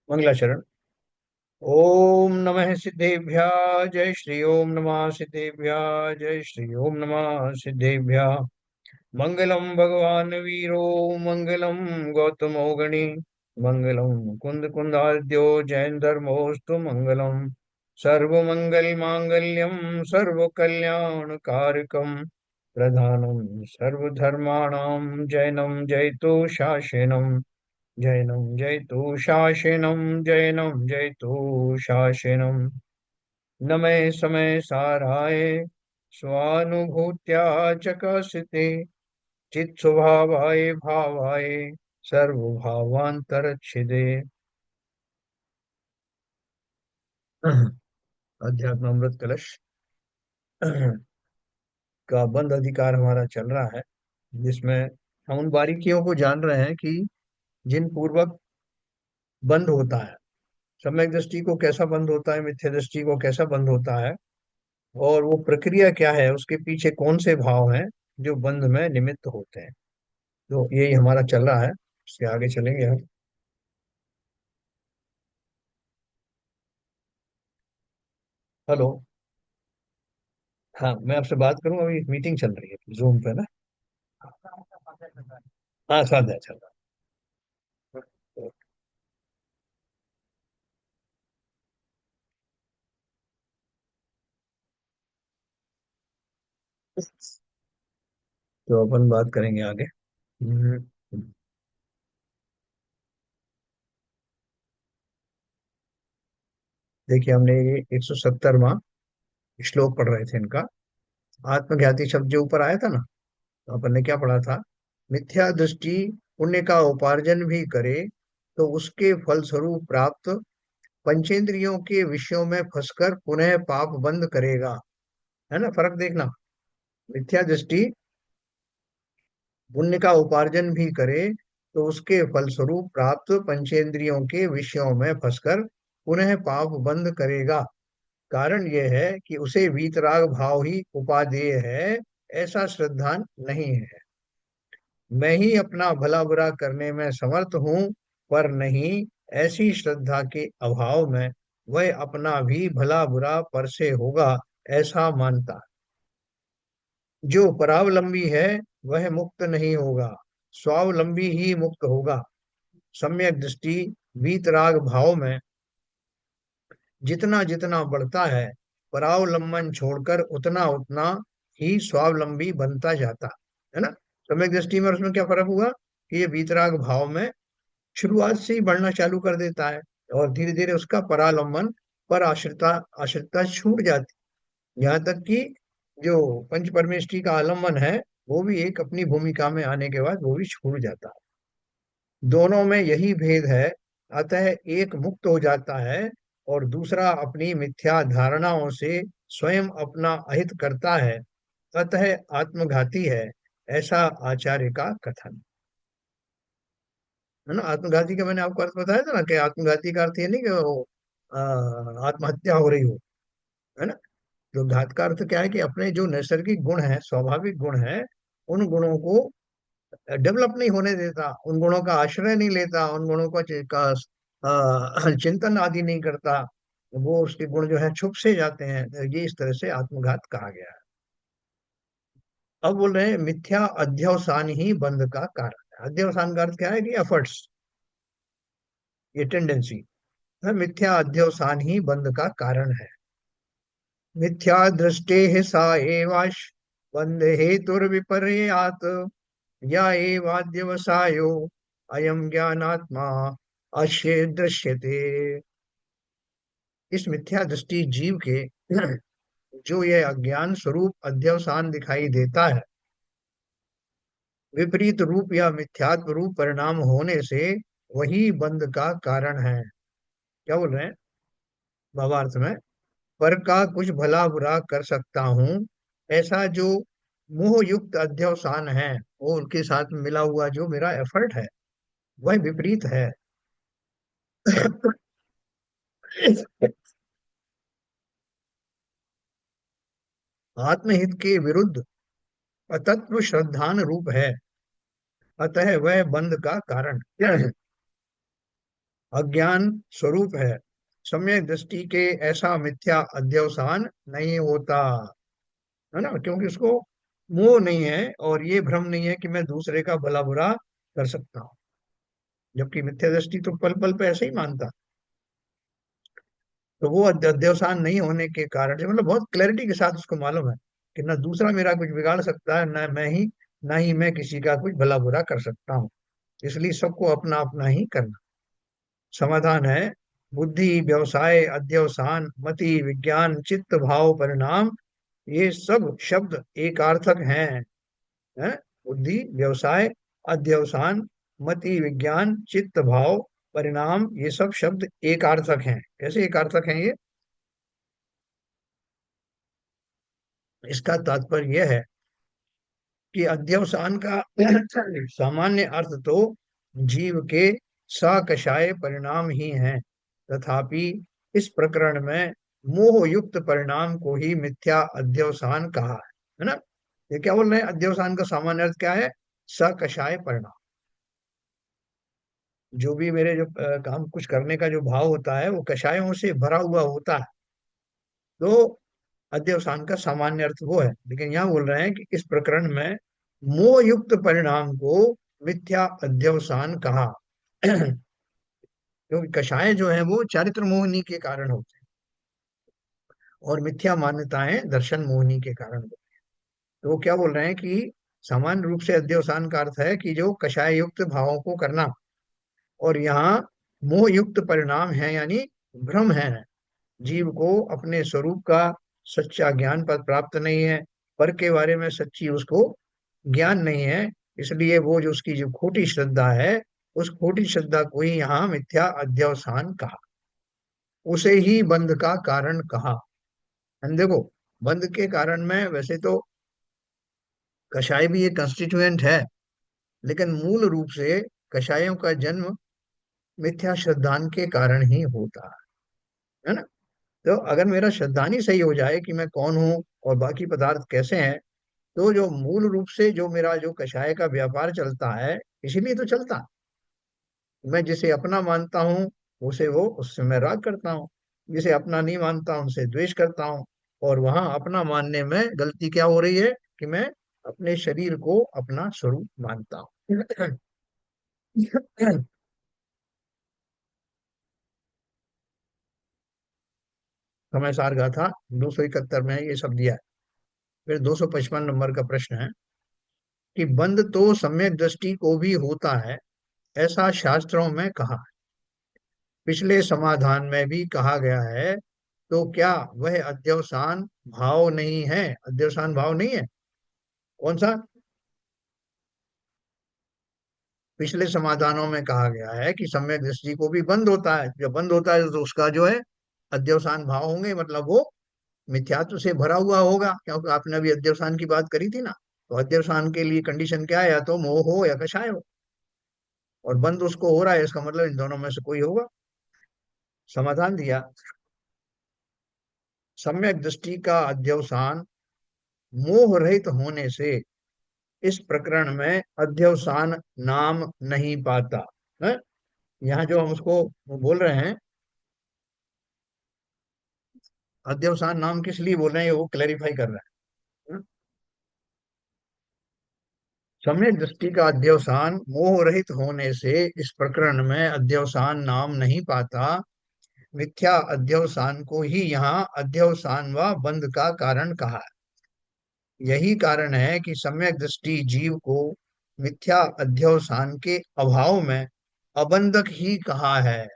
मंगलाचरण। ओम नमः सिद्धेभ्य। जय श्री ओम नमः सिद्धेभ्य। जय श्री ओम नमः सिद्धेभ्य। मंगलम भगवान वीरो मंगलम गौतमो गणि मंगलम कुंद कुंदाद्यो जैन धर्मोस्तु मंगलम सर्वमंगल मांगल्यम सर्व कल्याण कारकम प्रधानम सर्वधर्माणां जैनम जयतु शासनम जैनं जयतु शासनं जैनं जयतु शासनं न मे समय साराय स्वानुभूत्या चकासिते चित्स्वभावाय भावाय सर्वभावांतरच्छिदे। अध्यात्म अमृत कलश का बंद अधिकार हमारा चल रहा है, जिसमें हम उन बारीकियों को जान रहे हैं कि जिन पूर्वक बंद होता है। सम्यक दृष्टि को कैसा बंद होता है, मिथ्या दृष्टि को कैसा बंद होता है, और वो प्रक्रिया क्या है, उसके पीछे कौन से भाव हैं जो बंध में निमित्त होते हैं। तो यही हमारा चल रहा है, इसके आगे चलेंगे हम। हेलो। हाँ, मैं आपसे बात करूं, अभी मीटिंग चल रही है जूम पे ना। हाँ, स्वाध्याय चल रहा है। तो अपन बात करेंगे आगे। हम्म, देखिए, हमने ये 170वां श्लोक पढ़ रहे थे इनका। आत्मघाती शब्द जो ऊपर आया था ना, तो अपन ने क्या पढ़ा था? मिथ्या दृष्टि पुण्य का उपार्जन भी करे तो उसके फलस्वरूप प्राप्त पंचेंद्रियों के विषयों में फंसकर पुनः पाप बंद करेगा। है ना, फर्क देखना। मिथ्या दृष्टि पुण्य का उपार्जन भी करे तो उसके फलस्वरूप प्राप्त पंचेंद्रियों के विषयों में फंसकर पुनः पाप बंद करेगा। कारण यह है कि उसे वीतराग भाव ही उपादेय है, ऐसा श्रद्धा नहीं है। मैं ही अपना भला बुरा करने में समर्थ हूँ, पर नहीं, ऐसी श्रद्धा के अभाव में वह अपना भी भला बुरा पर से होगा, ऐसा मानता। जो परावलंबी है वह मुक्त नहीं होगा, स्वावलंबी ही मुक्त होगा। सम्यक दृष्टि वीतराग भाव में जितना जितना बढ़ता है, परावलंबन छोड़कर उतना उतना ही स्वावलंबी बनता जाता है ना। सम्यक दृष्टि में और उसमें क्या फर्क हुआ कि ये वीतराग भाव में शुरुआत से ही बढ़ना चालू कर देता है, और धीरे धीरे उसका परालंबन पर आश्रिता आश्रितता छूट जाती, यहाँ तक कि जो पंच परमेष्टि का आलम्बन है, वो भी एक अपनी भूमिका में आने के बाद वो भी छूट जाता है। दोनों में यही भेद है। अतः एक मुक्त हो जाता है और दूसरा अपनी मिथ्या धारणाओं से स्वयं अपना अहित करता है, अतः आत्मघाती है, ऐसा आचार्य का कथन है ना। आत्मघाती का मैंने आपको अर्थ बताया था ना, कि आत्मघाती का अर्थ ये नहीं कि वो आत्महत्या हो रही हो, है ना। तो घात का अर्थ क्या है कि अपने जो नैसर्गिक गुण है, स्वाभाविक गुण है, उन गुणों को डेवलप नहीं होने देता, उन गुणों का आश्रय नहीं लेता, उन गुणों का चिंतन आदि नहीं करता। वो उसके गुण जो है छुप से जाते हैं, तो ये इस तरह से आत्मघात कहा गया है। अब बोल रहे हैं मिथ्या अध्यवसान ही बंध का कारण है। अध्यवसान का अर्थ क्या है कि एफर्ट्स, ये टेंडेंसी है। मिथ्या अध्यवसान ही बंध का कारण है। मिथ्या दृष्टे सा एवाश बंध हेतुर्विपर्यात् या एवाद्यवसायो अयम ज्ञानात्मा अश्य दृश्यते। इस मिथ्या दृष्टि जीव के जो यह अज्ञान स्वरूप अध्यवसान दिखाई देता है, विपरीत रूप या मिथ्यात्व रूप परिणाम होने से वही बंध का कारण है। क्या बोल रहे हैं भावार्थ में? पर का कुछ भला बुरा कर सकता हूँ, ऐसा जो मोह युक्त अध्यवसान है, वो उनके साथ मिला हुआ जो मेरा एफर्ट है, वह विपरीत है। आत्महित के विरुद्ध अतत्व श्रद्धान रूप है, अतः वह बंध का कारण अज्ञान स्वरूप है। सम्यक दृष्टि के ऐसा मिथ्या अध्यवसान नहीं होता, है ना, क्योंकि उसको मोह नहीं है और ये भ्रम नहीं है कि मैं दूसरे का भला बुरा कर सकता हूँ। जबकि मिथ्या दृष्टि तो पल पल पे ऐसे ही मानता। तो वो अध्यवसान नहीं होने के कारण से, मतलब बहुत क्लैरिटी के साथ उसको मालूम है कि ना दूसरा मेरा कुछ बिगाड़ सकता है, ना ही मैं किसी का कुछ भला बुरा कर सकता हूँ। इसलिए सबको अपना अपना ही करना। समाधान है, बुद्धि, व्यवसाय, अध्यवसान, मति, विज्ञान, चित्त, भाव, परिणाम, ये सब शब्द एकार्थक हैं। हैं? बुद्धि, व्यवसाय, अध्यवसान, मति, विज्ञान, चित्त, भाव, परिणाम, ये सब शब्द एकार्थक हैं। कैसे एकार्थक हैं ये? इसका तात्पर्य यह है कि अध्यवसान का सामान्य अर्थ तो जीव के सकषाय परिणाम ही है। तथापि इस प्रकरण में मोह युक्त परिणाम को ही मिथ्या अध्यवसान कहा है ना। ये क्या बोल रहे हैं, अध्यवसान का सामान्य अर्थ क्या है? सकषाय परिणाम। जो भी मेरे जो काम कुछ करने का जो भाव होता है वो कषायों से भरा हुआ होता है। तो अध्यवसान का सामान्य अर्थ वो है, लेकिन यहाँ बोल रहे हैं कि इस प्रकरण में मोह युक्त परिणाम को मिथ्या अध्यवसान कहा। क्योंकि कषाय जो है वो चारित्र मोहिनी के कारण होते हैं और मिथ्या मान्यताएं दर्शन मोहिनी के कारण होती हैं। तो वो क्या बोल रहे हैं कि सामान्य रूप से अध्यवसान का अर्थ है कि जो कषाय युक्त भावों को करना, और यहाँ मोह युक्त परिणाम है यानी भ्रम है। जीव को अपने स्वरूप का सच्चा ज्ञान पर प्राप्त नहीं है, पर के बारे में सच्ची उसको ज्ञान नहीं है। इसलिए वो जो उसकी जो खोटी श्रद्धा है, उस खोटी श्रद्धा को ही यहाँ मिथ्या अध्यवसान कहा, उसे ही बंध का कारण कहा। हम देखो, बंध के कारण में वैसे तो कषाय भी एक कंस्टिट्यूएंट है, लेकिन मूल रूप से कषायों का जन्म मिथ्या श्रद्धान के कारण ही होता है ना। तो अगर मेरा श्रद्धानी सही हो जाए कि मैं कौन हूँ और बाकी पदार्थ कैसे हैं, तो जो मूल रूप से जो मेरा जो कषाय का व्यापार चलता है, इसीलिए तो चलता है। मैं जिसे अपना मानता हूँ उसे वो उससे मैं राग करता हूँ, जिसे अपना नहीं मानता हूँ उनसे द्वेष करता हूँ। और वहां अपना मानने में गलती क्या हो रही है कि मैं अपने शरीर को अपना स्वरूप मानता हूँ। समय सार गाथा 271 में ये सब दिया है। फिर 255 नंबर का प्रश्न है कि बंध तो सम्यक दृष्टि को भी होता है, ऐसा शास्त्रों में कहा। पिछले समाधान में भी कहा गया है, तो क्या वह अध्यवसान भाव नहीं है? अध्यवसान भाव नहीं है? कौन सा? पिछले समाधानों में कहा गया है कि सम्यक दृष्टि को भी बंद होता है। जब बंद होता है तो उसका जो है अध्यवसान भाव होंगे, मतलब वो मिथ्यात्व से भरा हुआ होगा, क्योंकि आपने अभी अध्यवसान की बात करी थी ना। तो अध्यवसान के लिए कंडीशन क्या है? या तो मोह हो या कषाय हो। और बंद उसको हो रहा है, इसका मतलब इन दोनों में से कोई होगा। समाधान दिया, सम्यक दृष्टि का अध्यवसान मोह रहित होने से इस प्रकरण में अध्यवसान नाम नहीं पाता है। यहाँ जो हम उसको बोल रहे हैं, अध्यवसान नाम किस लिए बोल रहे हैं वो क्लेरिफाई कर रहा है। सम्यक दृष्टि का अध्यवसान मोह रहित होने से इस प्रकरण में अध्यवसान नाम नहीं पाता। मिथ्या अध्यवसान को ही यहाँ अध्यवसान व बंध का कारण कहा है। यही कारण है कि सम्यक दृष्टि जीव को मिथ्या अध्यवसान के अभाव में अबंधक ही कहा है।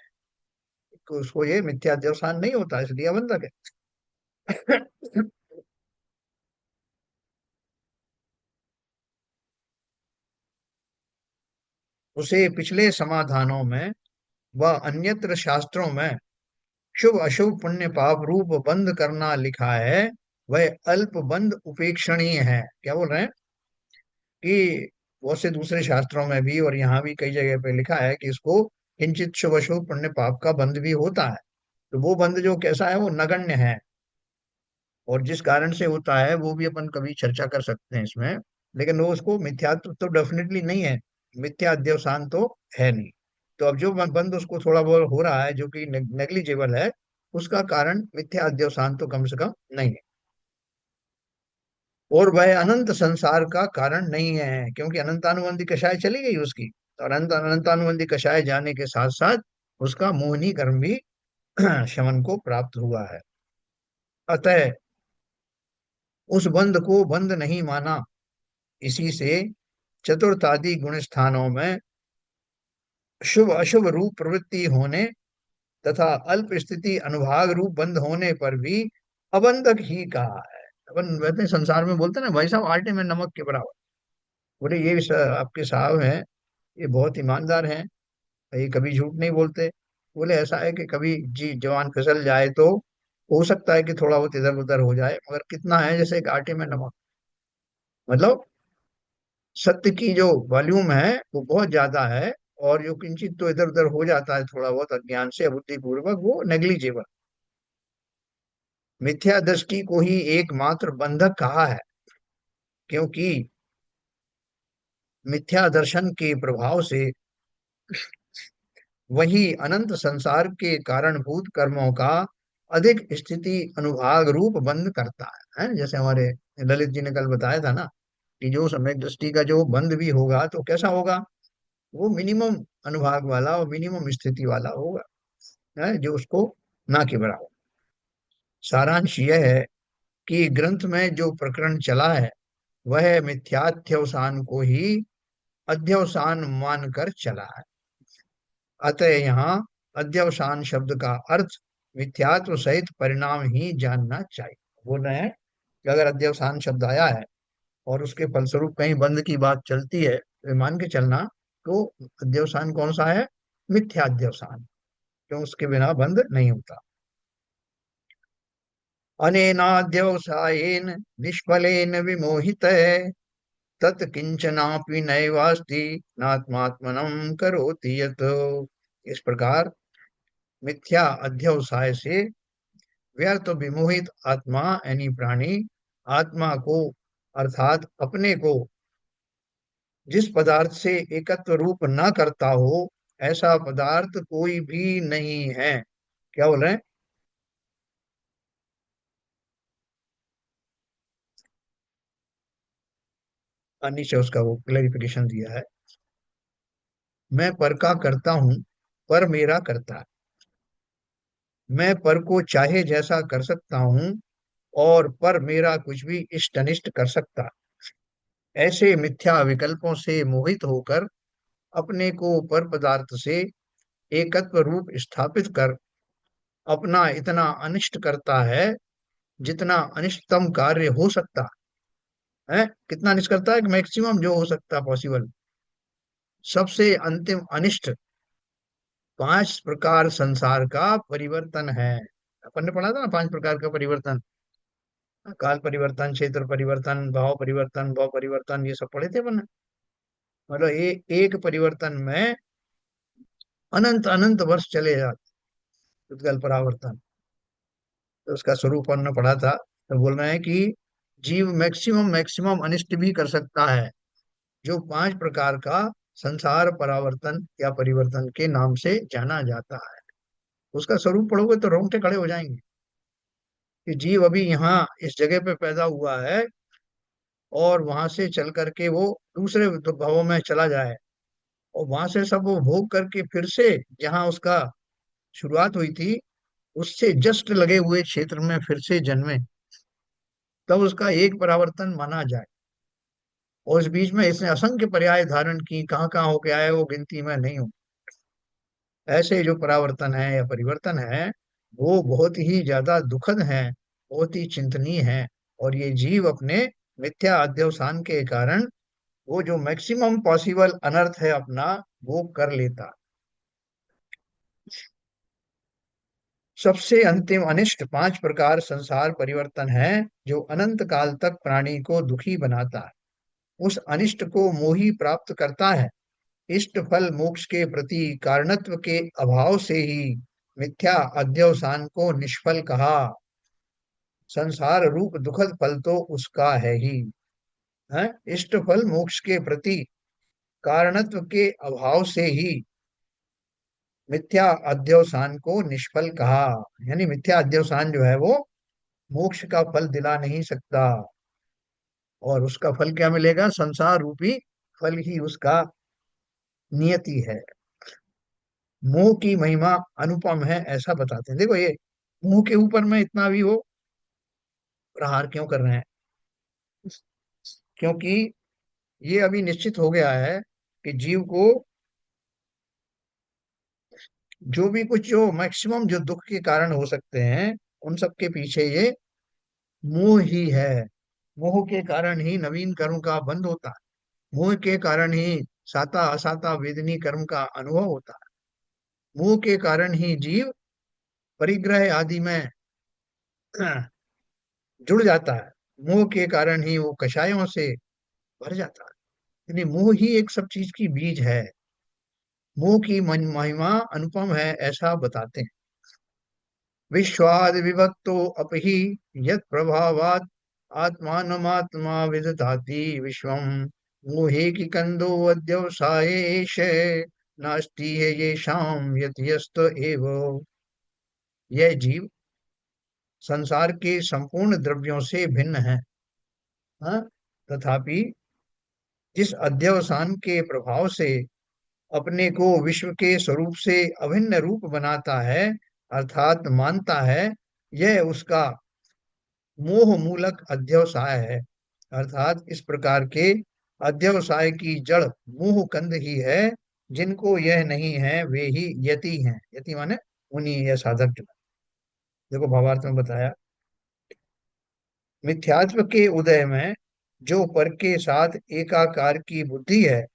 तो उसको ये मिथ्या अध्यवसान नहीं होता, इसलिए अबंधक है। उसे पिछले समाधानों में व अन्यत्र शास्त्रों में शुभ अशुभ पुण्य पाप रूप बंद करना लिखा है, वह अल्प बंद उपेक्षणीय है। क्या बोल रहे हैं कि बहुत से दूसरे शास्त्रों में भी और यहाँ भी कई जगह पे लिखा है कि इसको किंचित शुभ अशुभ पुण्य पाप का बंध भी होता है। तो वो बंध जो कैसा है वो नगण्य है, और जिस कारण से होता है वो भी अपन कभी चर्चा कर सकते हैं इसमें। लेकिन वो उसको मिथ्यात्व तो डेफिनेटली नहीं है, मिथ्या अध्यवसान तो है नहीं। तो अब जो बंद उसको थोड़ा बहुत हो रहा है जो कि नेग्लिजिबल है, उसका कारण मिथ्या अध्यवसान तो कम से कम नहीं है। और वह अनंत संसार का कारण नहीं है, क्योंकि अनंतानुबंधी कषाय चली गई उसकी। और अनंतानुबंधी कषाय जाने के साथ साथ उसका मोहिनी कर्म भी शमन को प्राप्त हुआ है। अतः उस बंध को बंध नहीं माना। इसी से चतुर्थादि गुण स्थानों में शुभ अशुभ रूप प्रवृत्ति होने तथा अल्प स्थिति अनुभाग रूप बंध होने पर भी अबंधक ही कहा है। अपन कहते हैं संसार में, बोलते हैं ना भाई साहब आटे में नमक के बराबर। बोले ये आपके साहब हैं, ये बहुत ईमानदार हैं, ये कभी झूठ नहीं बोलते। बोले ऐसा है कि कभी जी जवान फिसल जाए तो हो सकता है कि थोड़ा बहुत इधर उधर हो जाए, मगर कितना है जैसे एक आटे में नमक। मतलब सत्य की जो वॉल्यूम है वो बहुत ज्यादा है, और जो किंचित तो इधर उधर हो जाता है थोड़ा बहुत अज्ञान से अबुद्धि पूर्वक, वो नेग्लिजिबल। मिथ्या दृष्टि को ही एकमात्र बंधक कहा है, क्योंकि मिथ्या दर्शन के प्रभाव से वही अनंत संसार के कारणभूत कर्मों का अधिक स्थिति अनुभाग रूप बंद करता है, जैसे हमारे ललित जी ने कल बताया था ना, कि जो सम्यक दृष्टि का जो बंद भी होगा तो कैसा होगा, वो मिनिमम अनुभाग वाला और मिनिमम स्थिति वाला होगा, है जो उसको ना के बराबर। सारांश यह है कि ग्रंथ में जो प्रकरण चला है वह मिथ्याध्यवसान को ही अध्यवसान मानकर चला है। अतः यहाँ अध्यवसान शब्द का अर्थ मिथ्यात्व सहित परिणाम ही जानना चाहिए। बोल रहे हैं कि अगर अध्यवसान शब्द आया है और उसके फलस्वरूप कहीं बंध की बात चलती है तो ये मान के चलना, तो अध्यवसान कौन सा है, मिथ्याध्यवसान, क्यों उसके बिना बंध नहीं होता। अनेनाध्यवसायेन निष्फलेन विमोहित तत् किंचनापि नैवास्ति नात्मात्मनं करोति यत्। इस प्रकार मिथ्या अध्यवसाय से व्यर्थ विमोहित आत्मा यानी प्राणी आत्मा को अर्थात अपने को जिस पदार्थ से एकत्व रूप न करता हो, ऐसा पदार्थ कोई भी नहीं है। क्या बोल रहे हैं। नीचे उसका वो क्लैरिफिकेशन दिया है। मैं पर का करता हूं, पर मेरा करता है। मैं पर को चाहे जैसा कर सकता हूं, और पर मेरा कुछ भी इष्ट अनिष्ट कर सकता। ऐसे मिथ्या विकल्पों से मोहित होकर अपने को पर पदार्थ से एकत्व रूप स्थापित कर अपना इतना अनिष्ट करता है जितना अनिष्टतम कार्य हो सकता है। कितना अनिष्ट करता है कि मैक्सिमम जो हो सकता पॉसिबल, सबसे अंतिम अनिष्ट 5 प्रकार संसार का परिवर्तन है। अपन ने पढ़ा था ना 5 प्रकार का परिवर्तन, काल परिवर्तन, क्षेत्र परिवर्तन, भाव परिवर्तन, भाव परिवर्तन, ये सब पढ़े थे अपन ने। मतलब एक परिवर्तन में अनंत अनंत वर्ष चले जाते, उद्गल परावर्तन। तो उसका स्वरूप हमने पढ़ा था। तो बोल रहे हैं कि जीव मैक्सिमम मैक्सिमम अनिष्ट भी कर सकता है, जो 5 प्रकार का संसार परावर्तन या परिवर्तन के नाम से जाना जाता है। उसका स्वरूप पढ़ोगे तो रोंगटे खड़े हो जाएंगे, कि जीव अभी यहाँ इस जगह पे पैदा हुआ है और वहां से चल करके वो दूसरे भवों में चला जाए, और वहां से सब वो भोग करके फिर से जहाँ उसका शुरुआत हुई थी उससे जस्ट लगे हुए क्षेत्र में फिर से जन्मे, तब उसका एक परावर्तन माना जाए। और इस बीच में इसने असंख्य पर्याय धारण की, कहाँ कहाँ होके आए वो गिनती में नहीं हो। ऐसे जो परावर्तन है या परिवर्तन है वो बहुत ही ज्यादा दुखद है, बहुत ही चिंतनीय है। और ये जीव अपने मिथ्या अध्यवसान के कारण वो जो मैक्सिमम पॉसिबल अनर्थ है अपना, वो कर लेता। सबसे अंतिम अनिष्ट 5 प्रकार संसार परिवर्तन है जो अनंत काल तक प्राणी को दुखी बनाता है, उस अनिष्ट को मोही प्राप्त करता है। इष्ट फल मोक्ष के प्रति कारणत्व के अभाव से ही मिथ्या अध्यवसान को निष्फल कहा। संसार रूप दुखद फल तो उसका है ही, है। इष्ट फल मोक्ष के प्रति कारणत्व के अभाव से ही मिथ्या अध्यवसान को निष्फल कहा। यानी मिथ्या अध्यवसान जो है वो मोक्ष का फल दिला नहीं सकता। और उसका फल क्या मिलेगा? संसार रूपी फल ही उसका नियति है। मोह की महिमा अनुपम है ऐसा बताते हैं। देखो ये मोह के ऊपर में इतना भी वो प्रहार क्यों कर रहे हैं? क्योंकि ये अभी निश्चित हो गया है कि जीव को जो भी कुछ जो मैक्सिमम जो दुख के कारण हो सकते हैं, उन सब के पीछे ये मोह ही है। मोह के कारण ही नवीन कर्म का बंध होता है। मोह के कारण ही साता असाता वेदनी कर्म का अनुभव होता है। मोह के कारण ही जीव परिग्रह आदि में जुड़ जाता है। मोह के कारण ही वो कषायों से भर जाता है। यानी मोह ही एक सब चीज की बीज है। मोह की महिमा अनुपम है ऐसा बताते हैं। विश्वाद विभक्तो अपहि यत् प्रभावात् आत्मानमात्मा विदधाति विश्वम मोहे की कंदो अध्यवसायेश नास्ति है ये शाम यत यस्त एव। यह जीव संसार के संपूर्ण द्रव्यों से भिन्न है। हाँ? तथापि जिस अध्यवसान के प्रभाव से अपने को विश्व के स्वरूप से अभिन्न रूप बनाता है, अर्थात मानता है, यह उसका मोह मूलक अध्यवसाय है। अर्थात इस प्रकार के अध्यवसाय की जड़ मोह कंद ही है। जिनको यह नहीं है वे ही यति हैं। यति माने उन्हीं या साधक जो। देखो भावार्थ में बताया, मिथ्यात्व के उदय में जो पर के साथ एकाकार की बुद्धि है,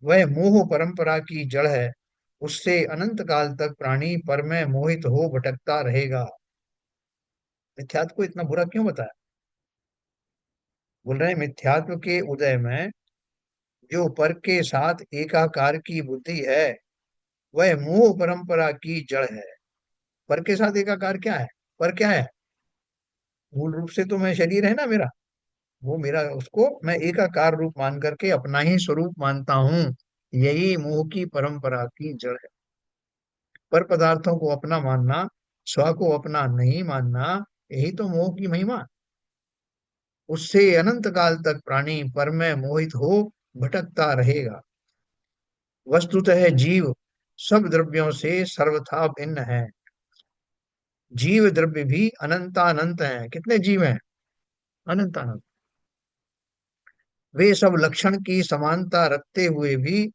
वह मोह परंपरा की जड़ है। उससे अनंत काल तक प्राणी पर में मोहित हो भटकता रहेगा। मिथ्यात्व को इतना बुरा क्यों बताया? बोल रहे हैं मिथ्यात्व के उदय में जो पर के साथ एकाकार की बुद्धि है, वह मोह परंपरा की जड़ है। पर के साथ एकाकार क्या है? पर क्या है? मूल रूप से तो मैं शरीर है ना मेरा, वो मेरा, उसको मैं एकाकार रूप मान करके अपना ही स्वरूप मानता हूँ। यही मोह की परंपरा की जड़ है। पर पदार्थों को अपना मानना, स्व को अपना नहीं मानना, यही तो मोह की महिमा। उससे अनंत काल तक प्राणी पर में मोहित हो भटकता रहेगा। वस्तुतः जीव सब द्रव्यों से सर्वथा भिन्न है। जीव द्रव्य भी अनंतानंत हैं। कितने जीव हैं? अनंतानंत। वे सब लक्षण की समानता रखते हुए भी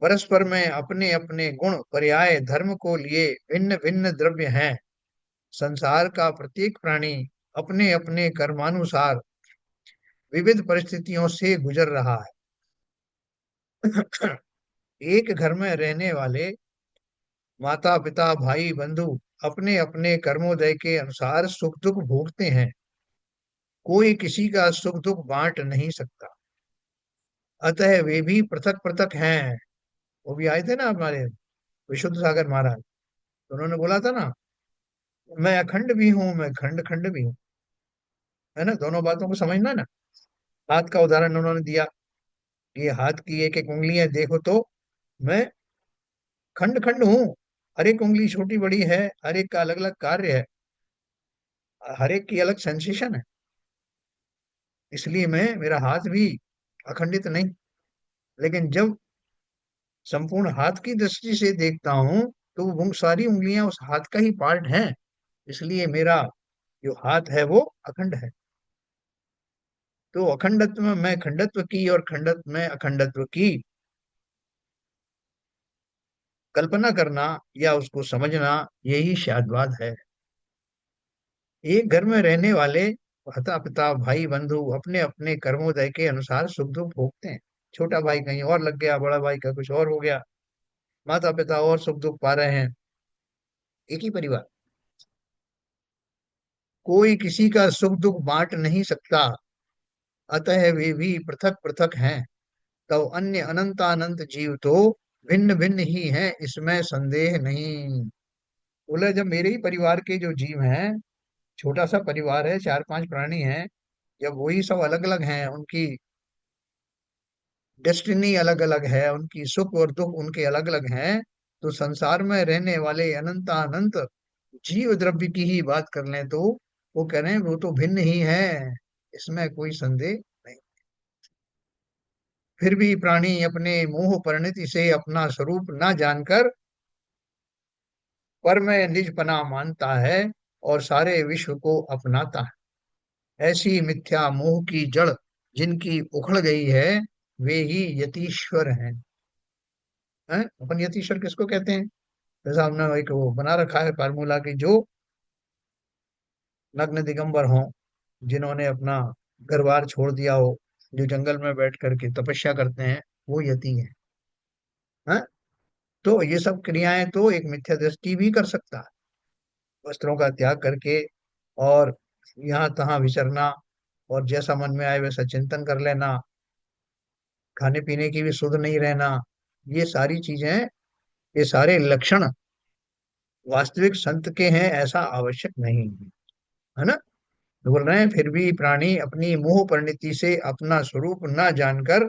परस्पर में अपने अपने गुण पर्याय धर्म को लिए भिन्न भिन्न द्रव्य हैं। संसार का प्रत्येक प्राणी अपने अपने कर्मानुसार विविध परिस्थितियों से गुजर रहा है। एक घर में रहने वाले माता पिता भाई बंधु अपने अपने कर्मोदय के अनुसार सुख दुख भोगते हैं। कोई किसी का सुख दुख बांट नहीं सकता। अतः वे भी पृथक पृथक हैं। वो भी आए थे ना हमारे विशुद्ध सागर महाराज, तो उन्होंने बोला था ना, मैं अखंड भी हूँ, मैं खंड खंड भी हूँ। है ना? दोनों बातों को समझना ना। हाथ का उदाहरण उन्होंने दिया कि ये हाथ की एक एक उंगलियां देखो तो मैं खंड खंड हूँ। हर एक उंगली छोटी बड़ी है, हर एक का अलग अलग कार्य है, हर एक की अलग सेंसेशन है। इसलिए मैं, मेरा हाथ भी अखंडित नहीं। लेकिन जब संपूर्ण हाथ की दृष्टि से देखता हूं, तो वो सारी उंगलियां उस हाथ का ही पार्ट हैं। इसलिए मेरा जो हाथ है वो अखंड है। तो अखंडत्व में मैं खंडत्व की और खंडत्व में अखंडत्व की कल्पना करना या उसको समझना, यही शायदवाद है। एक घर में रहने वाले माता पिता भाई बंधु अपने अपने कर्मोदय के अनुसार सुख दुख भोगते हैं। छोटा भाई कहीं और लग गया, बड़ा भाई का कुछ और हो गया, माता पिता और सुख दुख पा रहे हैं। एक ही परिवार, कोई किसी का सुख दुख बांट नहीं सकता। अतः वे भी पृथक पृथक हैं। तो अन्य अनंतानंत जीव तो भिन्न भिन्न ही हैं, इसमें संदेह नहीं। बोले जब मेरे ही परिवार के जो जीव हैं, छोटा सा परिवार है, चार पांच प्राणी हैं, जब वही सब अलग अलग हैं, उनकी डेस्टिनी अलग अलग है, उनकी सुख और दुख उनके अलग अलग हैं, तो संसार में रहने वाले अनंत अनंत जीव द्रव्य की ही बात कर लें तो वो कह रहे हैं वो तो भिन्न ही है, इसमें कोई संदेह नहीं। फिर भी प्राणी अपने मोह परिणति से अपना स्वरूप न जानकर पर में निजपना मानता है और सारे विश्व को अपनाता है। ऐसी मिथ्या मोह की जड़ जिनकी उखड़ गई है, वे ही यतीश्वर हैं। अपन यतीश्वर किसको कहते हैं? जैसा हमने एक वो बना रखा है फार्मूला की, जो नग्न दिगंबर हों, जिन्होंने अपना घर बार छोड़ दिया हो, जो जंगल में बैठ करके तपस्या करते हैं, वो यति है। हैं? तो ये सब क्रियाएं तो एक मिथ्या दृष्टि भी कर सकता है। वस्त्रों का त्याग करके और यहाँ तहाँ विचरना, और जैसा मन में आए वैसा चिंतन कर लेना, खाने पीने की भी सुध नहीं रहना, ये सारी चीजें, ये सारे लक्षण वास्तविक संत के हैं ऐसा आवश्यक नहीं है। है ना? तो बोल रहे हैं फिर भी प्राणी अपनी मोह परिणति से अपना स्वरूप न जानकर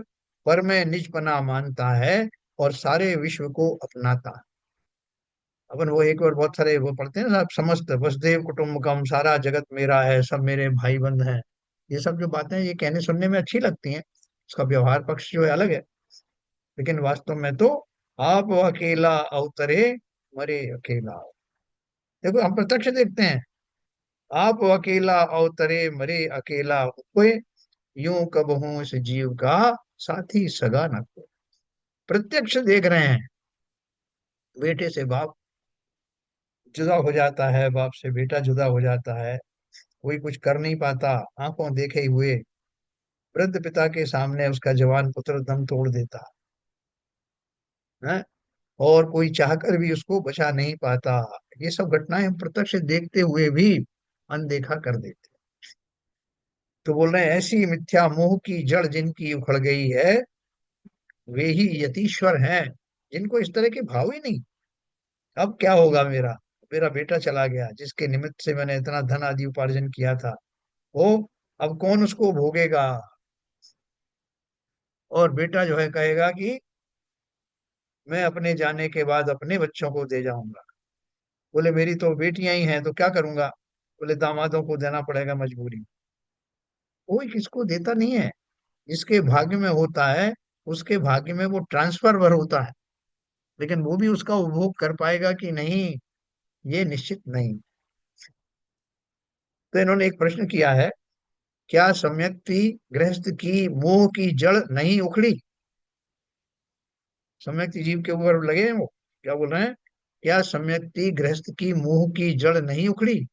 पर में निजपना मानता है और सारे विश्व को अपनाता है। अपन वो एक बार बहुत सारे वो पढ़ते हैं ना, समस्त वसुदेव कुटुंबकम, सारा जगत मेरा है, सब मेरे भाई बंध हैं। ये सब जो बातें ये कहने सुनने में अच्छी लगती हैं, उसका व्यवहार पक्ष जो है अलग है, लेकिन वास्तव में तो आप अकेला अवतरे मरे अकेला आओ। देखो हम प्रत्यक्ष देखते हैं, आप अकेला अवतरे मरे अकेला होए, यूं कब हूं इस जीव का साथी सगा न कोई। प्रत्यक्ष देख रहे हैं, बेटे से बाप जुदा हो जाता है, बाप से बेटा जुदा हो जाता है, कोई कुछ कर नहीं पाता, आंखों देखे हुए वृद्ध पिता के सामने उसका जवान पुत्र दम तोड़ देता है, और कोई चाहकर भी उसको बचा नहीं पाता। ये सब घटनाएं हम प्रत्यक्ष देखते हुए भी अनदेखा कर देते। तो बोल रहे हैं ऐसी मिथ्या मोह की जड़ जिनकी उखड़ गई है, वे ही यतीश्वर हैं, जिनको इस तरह के भाव ही नहीं। अब क्या होगा मेरा, मेरा बेटा चला गया जिसके निमित्त से मैंने इतना धन आदि उपार्जन किया था, वो अब कौन उसको भोगेगा? और बेटा जो है कहेगा कि मैं अपने जाने के बाद अपने बच्चों को दे जाऊंगा। बोले मेरी तो बेटियां ही हैं तो क्या करूंगा? बोले दामादों को देना पड़ेगा मजबूरी। कोई किसको देता नहीं है, जिसके भाग्य में होता है उसके भाग्य में वो ट्रांसफर भर होता है, लेकिन वो भी उसका उपभोग कर पाएगा कि नहीं, ये निश्चित नहीं। तो इन्होंने एक प्रश्न किया है, क्या सम्यक्ति गृहस्थ की मोह की जड़ नहीं उखड़ी? सम्यक्ति जीव के ऊपर लगे हैं वो, क्या बोल रहे हैं? क्या सम्यक्ति गृहस्थ की मोह की जड़ नहीं उखड़ी?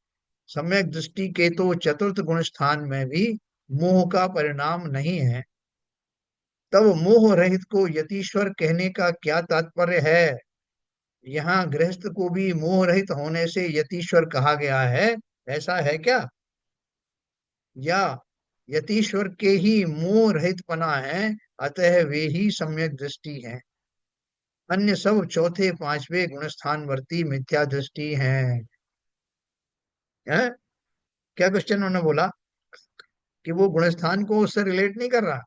सम्यक दृष्टि के तो चतुर्थ गुण स्थान में भी मोह का परिणाम नहीं है, तब मोह रहित को यतीश्वर कहने का क्या तात्पर्य है? यहाँ गृहस्थ को भी मोह रहित होने से यतीश्वर कहा गया है, ऐसा है क्या? या यतीश्वर के ही मोह रहित पना है, अतः वे ही सम्यक दृष्टि है, अन्य सब चौथे पांचवे गुण स्थान वर्ती मिथ्या दृष्टि है? है? क्या क्वेश्चन उन्होंने बोला कि वो गुणस्थान को उससे रिलेट नहीं कर रहा,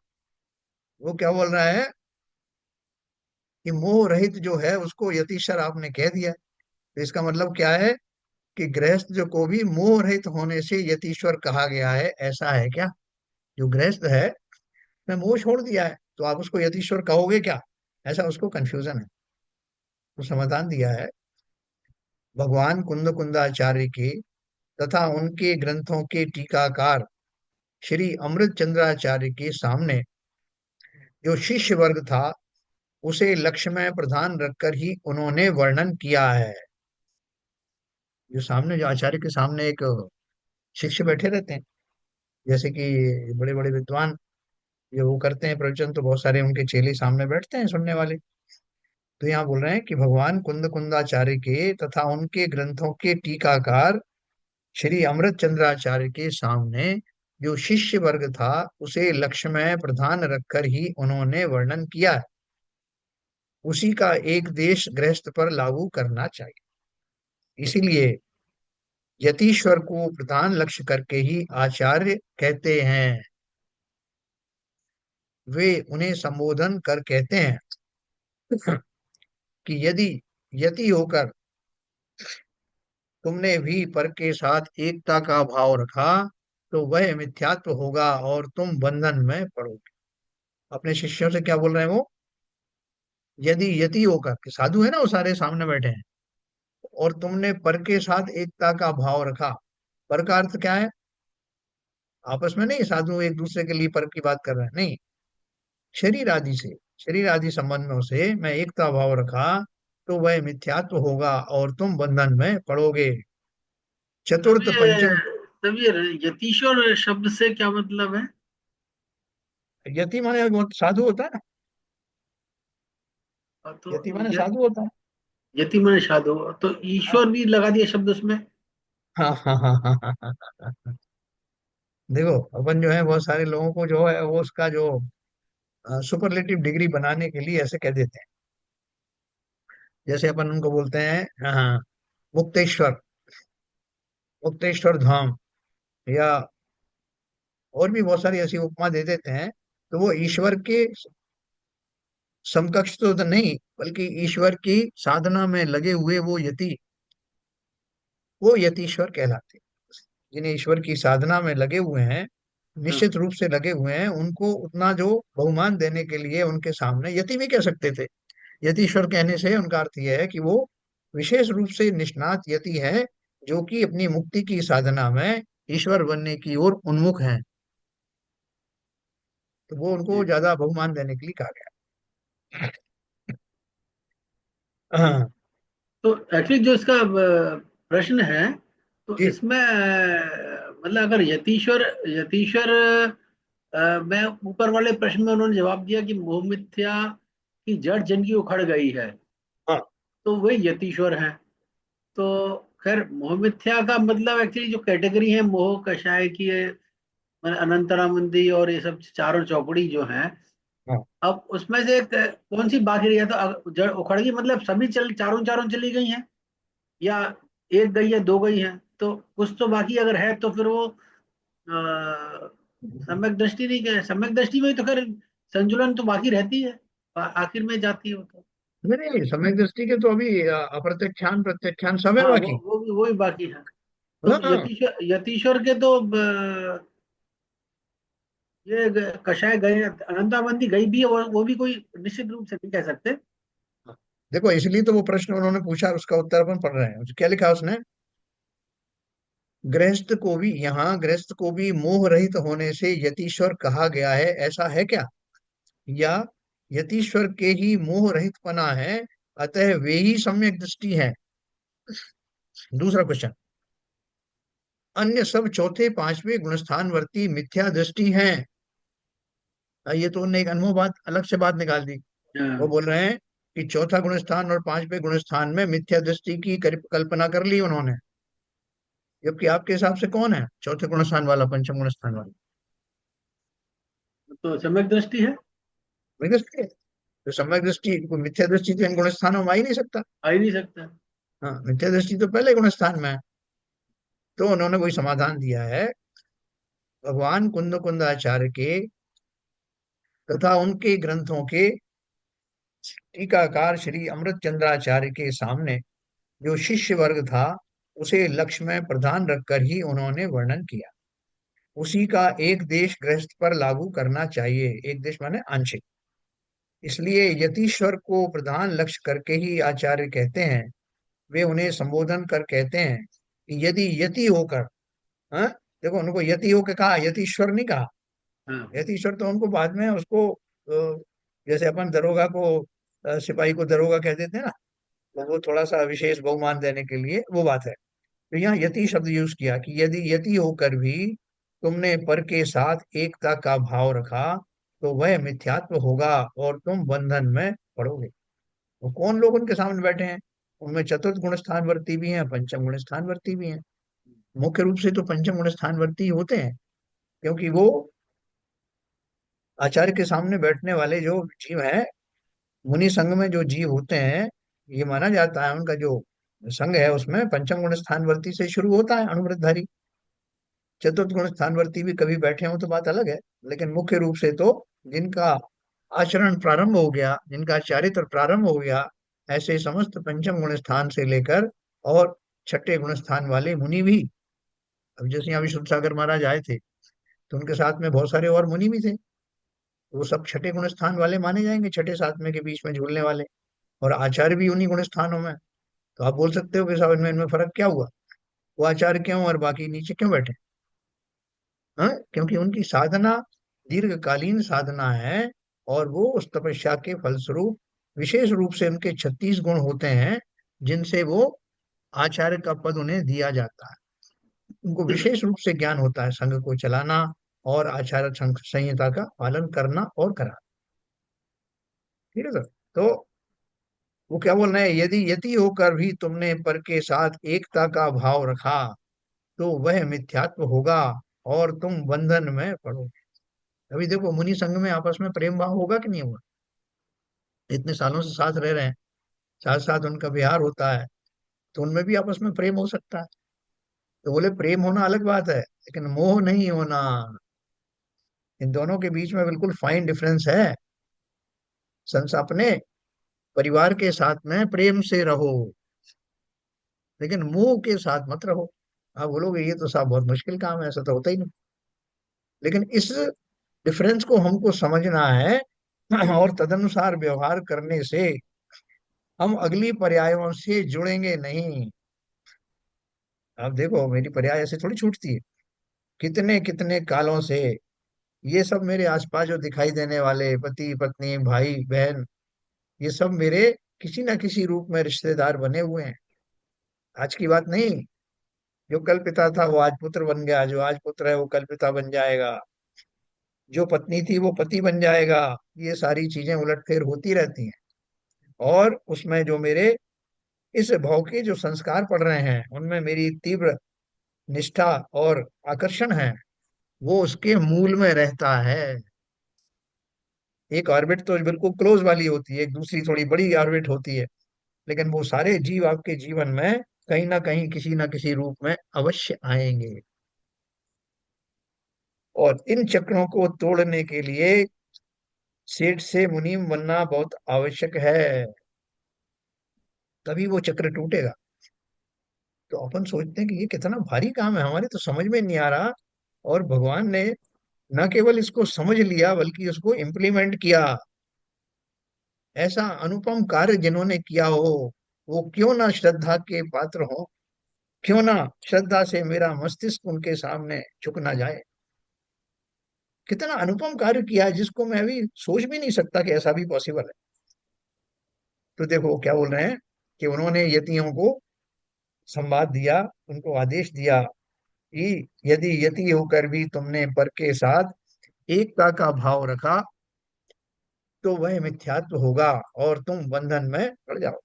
वो क्या बोल रहा है कि मोह रहित जो है उसको यतीश्वर आपने कह दिया। तो इसका मतलब क्या है कि गृहस्थ जो को भी मोह रहित होने से यतीश्वर कहा गया है, ऐसा है क्या? जो गृहस्थ है उसने मोह छोड़ दिया है, तो आप उसको यतीश्वर कहोगे क्या? ऐसा उसको कंफ्यूजन है। तो समाधान दिया है भगवान कुंद कुंदाचार्य के तथा उनके ग्रंथों के टीकाकार श्री अमृत चंद्राचार्य के सामने जो शिष्य वर्ग था, उसे लक्ष्य में प्रधान रखकर ही उन्होंने वर्णन किया है। जो सामने, जो आचार्य के सामने एक शिष्य बैठे रहते हैं, जैसे कि बड़े बड़े विद्वान ये वो करते हैं प्रवचन, तो बहुत सारे उनके चेले सामने बैठते हैं सुनने वाले। तो यहाँ बोल रहे हैं कि भगवान कुंद कुंदाचार्य के तथा उनके ग्रंथों के टीकाकार श्री अमृत चंद्राचार्य के सामने जो शिष्य वर्ग था, उसे लक्ष्य में प्रधान रखकर ही उन्होंने वर्णन किया है। उसी का एक देश गृहस्थ पर लागू करना चाहिए। इसीलिए यतीश्वर को प्रधान लक्ष्य करके ही आचार्य कहते हैं। वे उन्हें संबोधन कर कहते हैं कि यदि यति होकर तुमने भी पर के साथ एकता का भाव रखा, तो वह मिथ्यात्व होगा और तुम बंधन में पड़ोगे। अपने शिष्यों से क्या बोल रहे हैं वो? यदि यति होकर, कि साधु है ना वो सारे सामने बैठे हैं, और तुमने पर के साथ एकता का भाव रखा। पर का अर्थ क्या है? आपस में नहीं, साधु एक दूसरे के लिए पर की बात कर रहे हैं, नहीं, शरीर आदि से, शरीर आदि संबंधों से मैं एकता भाव रखा, तो वह मिथ्यात्व होगा और तुम बंधन में पड़ोगे। तब चतुर्थ ये पंचम। तब ये यतीश्वर शब्द से क्या मतलब है? यति माने वो साधु होता है ना। तो यति माने साधु होता है। यति माने साधु, तो हाँ ईश्वर भी लगा दिया शब्द उसमें। हाँ हाँ हाँ हाँ हाँ हाँ, हाँ, हाँ। देखो, अपन जो है बहुत सारे लोगों को जो है वो उसका जो सुपरलेटिव डिग्री बनाने के लिए ऐसे कह देते हैं। जैसे अपन उनको बोलते हैं मुक्तेश्वर, मुक्तेश्वर धाम, या और भी बहुत सारी ऐसी उपमा दे देते हैं। तो वो ईश्वर के समकक्ष तो नहीं, बल्कि ईश्वर की साधना में लगे हुए वो यति, वो यतीश्वर कहलाते हैं। जिन्हें ईश्वर की साधना में लगे हुए हैं, हाँ। निश्चित रूप से लगे हुए हैं, उनको उतना जो बहुमान देने के लिए उनके सामने यति भी कह सकते थे। यतीश्वर कहने से उनका अर्थ यह है कि वो विशेष रूप से निष्णात यति है, जो कि अपनी मुक्ति की साधना में ईश्वर बनने की ओर उन्मुख है। तो वो उनको जी। ज्यादा बहुमान देने के लिए कहा गया। हाँ। तो एक्चुअली जो इसका प्रश्न है, तो जी। इसमें मतलब अगर यतीश्वर यतीश्वर मैं ऊपर वाले प्रश्न में उन्होंने जवाब दिया कि मोह मिथ्या की जड़ जिनकी उखड़ गई है, हाँ। तो वही यतीश्वर है। तो खैर मोह मिथ्या का मतलब एक्चुअली जो कैटेगरी है मोह कषाय की है, मतलब अनंतरामंदी और ये सब चारों चौकड़ी जो हैं, हाँ। अब उसमें से कौन सी बाकी रही है? तो जड़ उखड़ गई मतलब सभी चल चारों चारों चली गई हैं, या एक गई है, दो गई हैं, तो कुछ तो बाकी अगर है तो फिर वो सम्यक दृष्टि नहीं कहे। सम्यक दृष्टि में तो खैर संतुलन तो बाकी रहती है, आखिर में जाती है वो तो। नहीं नहीं, समय दृष्टि के तो अभी अप्रत्यक्षान प्रत्यक्षान सब है हाँ, बाकी। वो भी बाकी है। तो हाँ। यतीश्वर के तो ये कषाय गए, अनंताबंदी गई भी है, वो भी कोई निश्चित रूप से नहीं कह सकते। देखो, इसलिए तो वो प्रश्न उन्होंने पूछा, उसका उत्तर अपन पढ़ रहे हैं। क्या लिखा उसने? गृहस्थ को भी, यहाँ गृहस्थ को भी मोह रहित होने से यतीश्वर कहा गया है, ऐसा है क्या? या यतीश्वर के ही मोह रहित पना है, अतः वे ही सम्यक दृष्टि है? दूसरा क्वेश्चन, अन्य सब चौथे पांचवे गुणस्थानवर्ती मिथ्या दृष्टि हैं। ये तो उन्होंने एक अनुभव बात, अलग से बात निकाल दी। वो हाँ। बोल रहे हैं कि चौथा गुणस्थान और पांचवे गुणस्थान में मिथ्या दृष्टि की कल्पना कर ली उन्होंने। जबकि आपके हिसाब से कौन है चौथे गुणस्थान वाला, पंचम गुणस्थान वाला? तो सम्यक दृष्टि है। सम्यक दृष्टि है। तो सम्यक दृष्टि, कोई मिथ्या दृष्टि तो इन गुणस्थानों में आ ही नहीं सकता। आ ही नहीं सकता। हाँ, मिथ्या दृष्टि तो पहले गुणस्थान में है। तो उन्होंने वही समाधान दिया है। भगवान कुंद कुंदाचार्य के तथा उनके ग्रंथों के टीकाकार श्री अमृत चंद्राचार्य के सामने जो शिष्य वर्ग था, उसे लक्ष्य में प्रधान रखकर ही उन्होंने वर्णन किया। उसी का एक देश गृहस्थ पर लागू करना चाहिए। एक देश माने आंशिक। इसलिए यतीश्वर को प्रधान लक्ष्य करके ही आचार्य कहते हैं, वे उन्हें संबोधन कर कहते हैं कि यदि यति होकर, हाँ, देखो उनको यति होकर कहा, यतीश्वर नहीं कहा। हाँ। यतीश्वर तो उनको बाद में उसको जैसे अपन दरोगा को सिपाही को दरोगा कह देते हैं ना, तो वो थोड़ा सा विशेष बहुमान देने के लिए वो बात है। तो यहाँ यति शब्द यूज किया कि यदि यति होकर भी तुमने पर के साथ एकता का भाव रखा, तो वह मिथ्यात्व होगा और तुम बंधन में पड़ोगे। तो कौन लोग उनके सामने बैठे हैं? उनमें चतुर्थ गुण स्थानवर्ती भी हैं, पंचम गुण स्थानवर्ती भी हैं। मुख्य रूप से तो पंचम गुण स्थानवर्ती होते हैं, क्योंकि वो आचार्य के सामने बैठने वाले जो जीव हैं, मुनि संघ में जो जीव होते हैं, ये माना जाता है उनका जो संघ है उसमें पंचम गुण स्थानवर्ती से शुरू होता है अनुवृत्तधारी। चतुर्थ गुण स्थानवर्ती भी कभी बैठे हो तो बात अलग है, लेकिन मुख्य रूप से तो जिनका आचरण प्रारंभ हो गया, जिनका चारित्र प्रारंभ हो गया, ऐसे समस्त पंचम गुण स्थान से लेकर और छठे गुण स्थान वाले मुनि भी, अब जैसे यहाँ विशुद्ध सागर महाराज आए थे तो उनके साथ में बहुत सारे और मुनि भी थे, वो सब छठे गुण स्थान वाले माने जाएंगे, छठे सातवें के बीच में झूलने वाले। और आचार्य भी उन्हीं गुण स्थानों में। तो आप बोल सकते हो कि साहब इनमें इनमें फर्क क्या हुआ, वो आचार्य क्यों और बाकी नीचे क्यों बैठे। हाँ, क्योंकि उनकी साधना दीर्घकालीन साधना है, और वो उस तपस्या के फलस्वरूप विशेष रूप से उनके 36 गुण होते हैं, जिनसे वो आचार्य का पद उन्हें दिया जाता है। उनको विशेष रूप से ज्ञान होता है संघ को चलाना और आचार संहिता का पालन करना और कराना। ठीक है सर। तो वो क्या बोल रहे हैं, यदि यति होकर भी तुमने पर के साथ एकता का भाव रखा तो वह मिथ्यात्व होगा और तुम बंधन में पड़ोगे। अभी देखो मुनि संघ में आपस में प्रेम भाव होगा कि नहीं होगा, इतने सालों से साथ रह रहे हैं, साथ साथ उनका विहार होता है, तो उनमें भी आपस में प्रेम हो सकता है। तो बोले प्रेम होना अलग बात है, लेकिन मोह नहीं होना। इन दोनों के बीच में बिल्कुल फाइन डिफरेंस है। संस अपने परिवार के साथ में प्रेम से रहो, लेकिन मोह के साथ मत रहो। आप बोलोगे ये तो साहब बहुत मुश्किल काम है, ऐसा तो होता ही नहीं। लेकिन इस डिफरेंस को हमको समझना है और तदनुसार व्यवहार करने से हम अगली पर्यायों से जुड़ेंगे नहीं। आप देखो मेरी पर्याय ऐसे थोड़ी छूटती है, कितने कितने कालों से ये सब मेरे आसपास जो दिखाई देने वाले पति पत्नी भाई बहन, ये सब मेरे किसी ना किसी रूप में रिश्तेदार बने हुए हैं। आज की बात नहीं, जो कल पिता था वो आज पुत्र बन गया, जो आज पुत्र है वो कल पिता बन जाएगा, जो पत्नी थी वो पति बन जाएगा। ये सारी चीजें उलटफेर होती रहती हैं। और उसमें जो मेरे इस भाव के जो संस्कार पड़ रहे हैं उनमें मेरी तीव्र निष्ठा और आकर्षण है, वो उसके मूल में रहता है। एक ऑर्बिट तो बिल्कुल क्लोज वाली होती है, एक दूसरी थोड़ी बड़ी ऑर्बिट होती है, लेकिन वो सारे जीव आपके जीवन में कहीं ना कहीं किसी ना किसी रूप में अवश्य आएंगे। और इन चक्रों को तोड़ने के लिए सेठ से मुनीम बनना बहुत आवश्यक है, तभी वो चक्र टूटेगा। तो अपन सोचते हैं कि ये कितना भारी काम है, हमारे तो समझ में नहीं आ रहा। और भगवान ने न केवल इसको समझ लिया बल्कि उसको इम्प्लीमेंट किया। ऐसा अनुपम कार्य जिन्होंने किया हो, वो क्यों ना श्रद्धा के पात्र हो, क्यों ना श्रद्धा से मेरा मस्तिष्क उनके सामने झुक ना जाए। कितना अनुपम कार्य किया है जिसको मैं अभी सोच भी नहीं सकता कि ऐसा भी पॉसिबल है। तो देखो वो क्या बोल रहे हैं कि उन्होंने यतियों को संवाद दिया, उनको आदेश दिया कि यदि यति होकर भी तुमने पर के साथ एकता का भाव रखा तो वह मिथ्यात्व होगा और तुम बंधन में पड़ जाओ।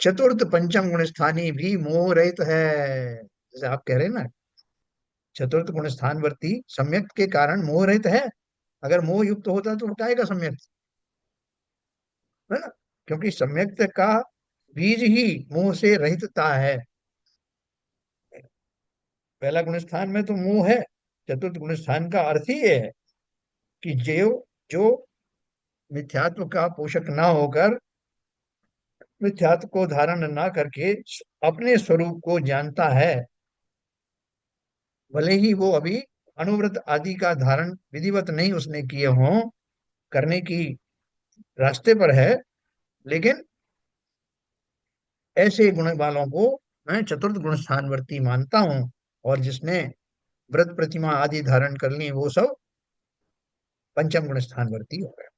चतुर्थ पंचम गुण स्थानी भी मोह रहित है, जैसे आप कह रहे हैं ना, चतुर्थ गुण स्थान वर्ती सम्यक के कारण मोह रहित है। अगर मोह युक्त होता तो हटाएगा सम्यक, है ना, क्योंकि सम्यक का बीज ही मोह से रहितता है। पहला गुण स्थान में तो मोह है, चतुर्थ गुण स्थान का अर्थ ही ये है कि जो मिथ्यात्व का पोषक ना होकर, मिथ्यात्व को धारण ना करके अपने स्वरूप को जानता है, भले ही वो अभी अनुव्रत आदि का धारण विधिवत नहीं उसने किए हों, करने की रास्ते पर है, लेकिन ऐसे गुण वालों को मैं चतुर्थ गुण स्थानवर्ती मानता हूँ। और जिसने व्रत प्रतिमा आदि धारण कर ली वो सब पंचम गुण स्थानवर्ती हो गए।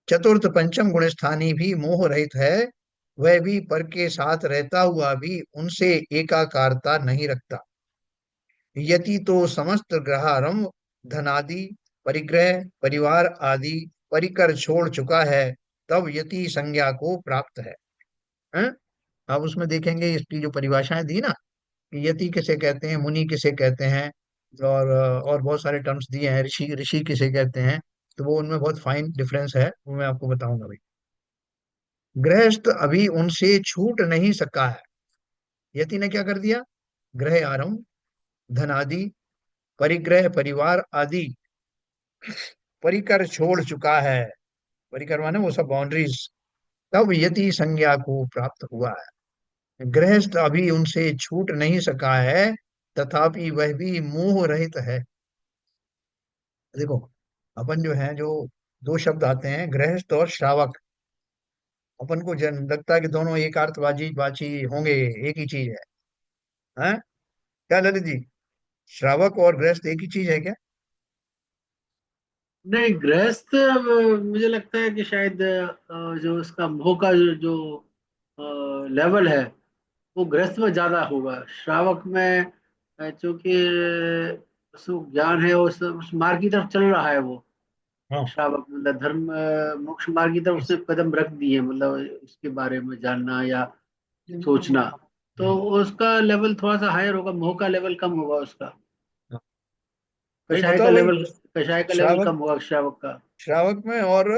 चतुर्थ पंचम गुण स्थानी भी मोह रहित है, वह भी पर के साथ रहता हुआ भी उनसे एकाकारता नहीं रखता। यति तो समस्त ग्रहारंभ धनादि परिग्रह परिवार आदि परिकर छोड़ चुका है, तब यति संज्ञा को प्राप्त है। हैं? आप उसमें देखेंगे इसकी जो परिभाषाएं दी ना, कि यति किसे कहते हैं, मुनि किसे कहते हैं, और बहुत सारे टर्म्स दिए हैं, ऋषि ऋषि किसे कहते हैं। तो वो उनमें बहुत फाइन डिफरेंस है, वो मैं आपको बताऊंगा भाई। गृहस्थ अभी उनसे छूट नहीं सका है। यति ने क्या कर दिया, ग्रह आरंभ धन आदि परिग्रह परिवार आदि परिकर छोड़ चुका है। परिक्रमा ने वो सब बाउंड्रीज, तब यति संज्ञा को प्राप्त हुआ है। गृहस्थ अभी उनसे छूट नहीं सका है, तथापि वह भी मोह रहित है। देखो, अपन जो है, जो दो शब्द आते हैं गृहस्थ और श्रावक, अपन को जन लगता है कि दोनों एक अर्थवाची वाची होंगे, एक ही चीज है। क्या ललित जी, श्रावक और गृहस्थ एक ही चीज है क्या? नहीं, गृहस्थ मुझे लगता है कि शायद जो इसका मोह का जो लेवल है वो गृहस्थ में ज्यादा होगा। श्रावक में चूंकि उसको ज्ञान है, उस मार्ग की तरफ चल रहा है वो। हाँ। श्रावक मतलब धर्म मोक्ष मार्ग की तरफ उसने कदम रख दिए, मतलब इसके बारे में जानना या सोचना। तो उसका लेवल थोड़ा सा हायर होगा, मोह का लेवल कम होगा उसका। हाँ। भाई कषाय का बताओ भाई, लेवल कषाय का लेवल श्रावक, कम होगा श्रावक का। श्रावक में और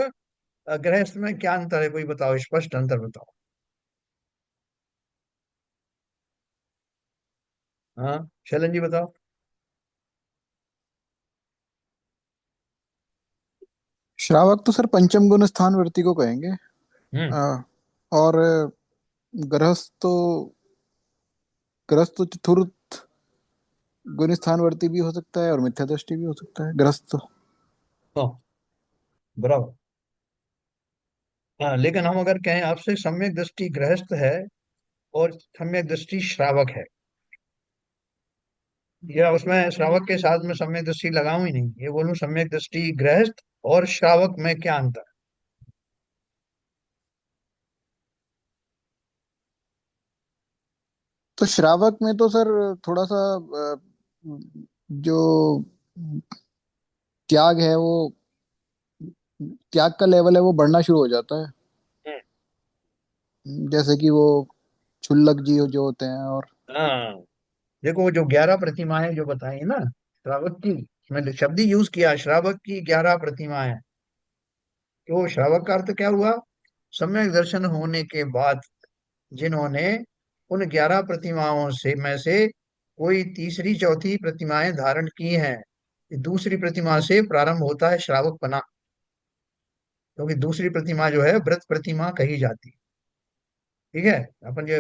गृहस्थ में क्या अंतर है? कोई बताओ, स्पष्ट अंतर बताओ। हाँ, शैलन जी बताओ। श्रावक तो सर पंचम गुण स्थानवर्ती को कहेंगे। हम्म। अ, और गृहस्थ तो चतुर्थ गुण स्थानवर्ती भी हो सकता है और मिथ्या दृष्टि भी हो सकता है गृहस्थ तो। हाँ, बराबर। हाँ, लेकिन हम अगर कहें आपसे सम्यक दृष्टि गृहस्थ है और सम्यक दृष्टि श्रावक है, या उसमें श्रावक के साथ में सम्यक दृष्टि लगाऊं ही नहीं, ये बोलूं सम्यक दृष्टि गृहस्थ और श्रावक में क्या अंतर तो श्रावक में तो सर थोड़ा सा जो त्याग है वो, त्याग का लेवल है वो बढ़ना शुरू हो जाता है। है? जैसे कि वो क्षुल्लक जी जो होते हैं और हाँ, देखो वो जो 11 प्रतिमाएं जो बताई ना श्रावक की, मैंने शब्द ही यूज किया, श्रावक की 11 प्रतिमाएं। तो श्रावक का अर्थ क्या हुआ? सम्यक दर्शन होने के बाद जिन्होंने उन 11 प्रतिमाओं से में से कोई तीसरी चौथी प्रतिमाएं धारण की हैं, दूसरी प्रतिमा से प्रारंभ होता है श्रावक पना। क्योंकि दूसरी प्रतिमा जो है व्रत प्रतिमा कही जाती है। ठीक है, अपन जो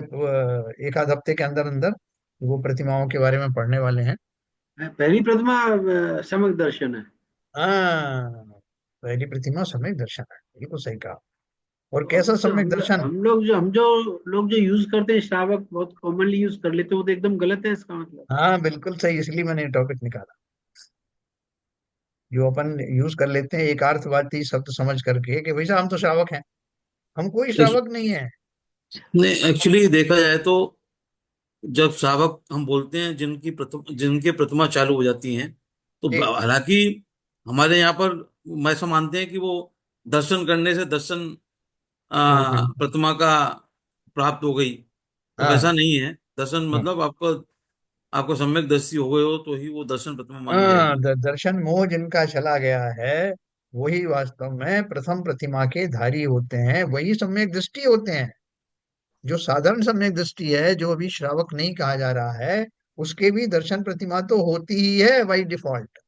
एक आध हफ्ते के अंदर अंदर वो प्रतिमाओं के बारे में पढ़ने वाले हैं। पहली प्रतिमा सम्यक दर्शन है। हाँ, पहली प्रतिमा सम्यक दर्शन है, बिल्कुल सही कहा। और तो कैसा अभी जो सम्यक दर्शन? हम जो लोग जो यूज करते हैं श्रावक, बहुत कॉमनली यूज कर लेते हैं, वो तो एकदम गलत है इसका मतलब। हाँ बिल्कुल सही, इसलिए मैंने टॉपिक निकाला। जो अपन यूज कर लेते हैं एक अर्थवादी शब्द समझ करके कि भैया हम तो श्रावक हैं, हम कोई श्रावक नहीं है। नहीं, एक्चुअली देखा जाए तो जब श्रावक हम बोलते हैं जिनके प्रतिमा चालू हो जाती हैं, तो जी। हालांकि हमारे यहाँ पर मैं ऐसा मानते हैं कि वो दर्शन करने से दर्शन हाँ। प्रतिमा का प्राप्त हो गई। तो वैसा हाँ। नहीं है। दर्शन हाँ। मतलब आपको आपको सम्यक दृष्टि हो गए हो तो ही वो दर्शन प्रतिमा मानी हाँ, जाएगी। दर्शन मोह जिनका चला गया है, वही वास्तव में प्रथम प्रतिमा के धारी होते हैं, वही सम्यक दृष्टि होते हैं। जो साधारण सम्यक दृष्टि है, जो अभी श्रावक नहीं कहा जा रहा है, उसके भी दर्शन प्रतिमा तो होती ही है बाई डिफॉल्ट।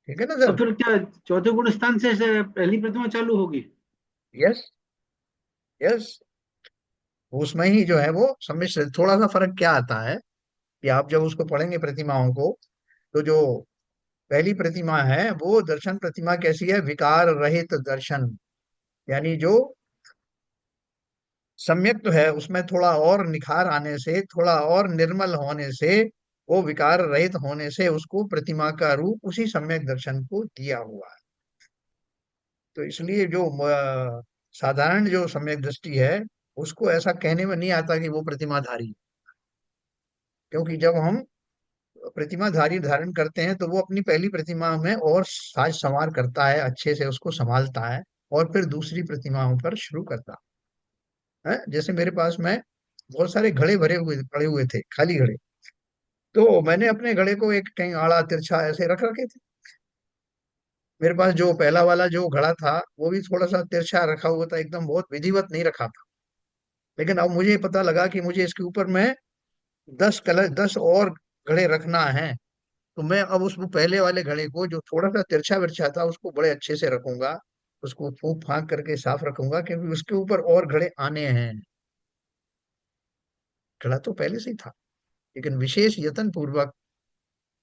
ठीक है ना तो सर? फिर क्या चौथे गुण स्थान से पहली प्रतिमा चालू होगी? यस। यस। उसमें ही जो है वो सम्मिश्र, थोड़ा सा फर्क क्या आता है कि आप जब उसको पढ़ेंगे प्रतिमाओं को, तो जो पहली प्रतिमा है वो दर्शन प्रतिमा कैसी है? विकार रहित दर्शन, यानी जो सम्यक तो है, उसमें थोड़ा और निखार आने से, थोड़ा और निर्मल होने से, वो विकार रहित होने से उसको प्रतिमा का रूप उसी सम्यक दर्शन को दिया हुआ है। तो इसलिए जो साधारण जो सम्यक दृष्टि है, उसको ऐसा कहने में नहीं आता कि वो प्रतिमाधारी है। क्योंकि जब हम प्रतिमाधारी धारण करते हैं तो वो अपनी पहली प्रतिमा में और साज संवार करता है, अच्छे से उसको संभालता है, और फिर दूसरी प्रतिमाओं पर शुरू करता है। जैसे मेरे पास में बहुत सारे घड़े भरे हुए पड़े हुए थे, खाली घड़े। तो मैंने अपने घड़े को एक कहीं आड़ा तिरछा ऐसे रख रखे थे। मेरे पास जो पहला वाला जो घड़ा था वो भी थोड़ा सा तिरछा रखा हुआ था, एकदम बहुत विधिवत नहीं रखा था। लेकिन अब मुझे पता लगा कि मुझे इसके ऊपर में 10 कलर 10 और घड़े रखना है। तो मैं अब उस पहले वाले घड़े को जो थोड़ा सा तिरछा विरछा था उसको बड़े अच्छे से रखूंगा, उसको फूंक फाक करके साफ रखूंगा, क्योंकि उसके ऊपर और घड़े आने हैं। घड़ा तो पहले से ही था, लेकिन विशेष यत्न पूर्वक,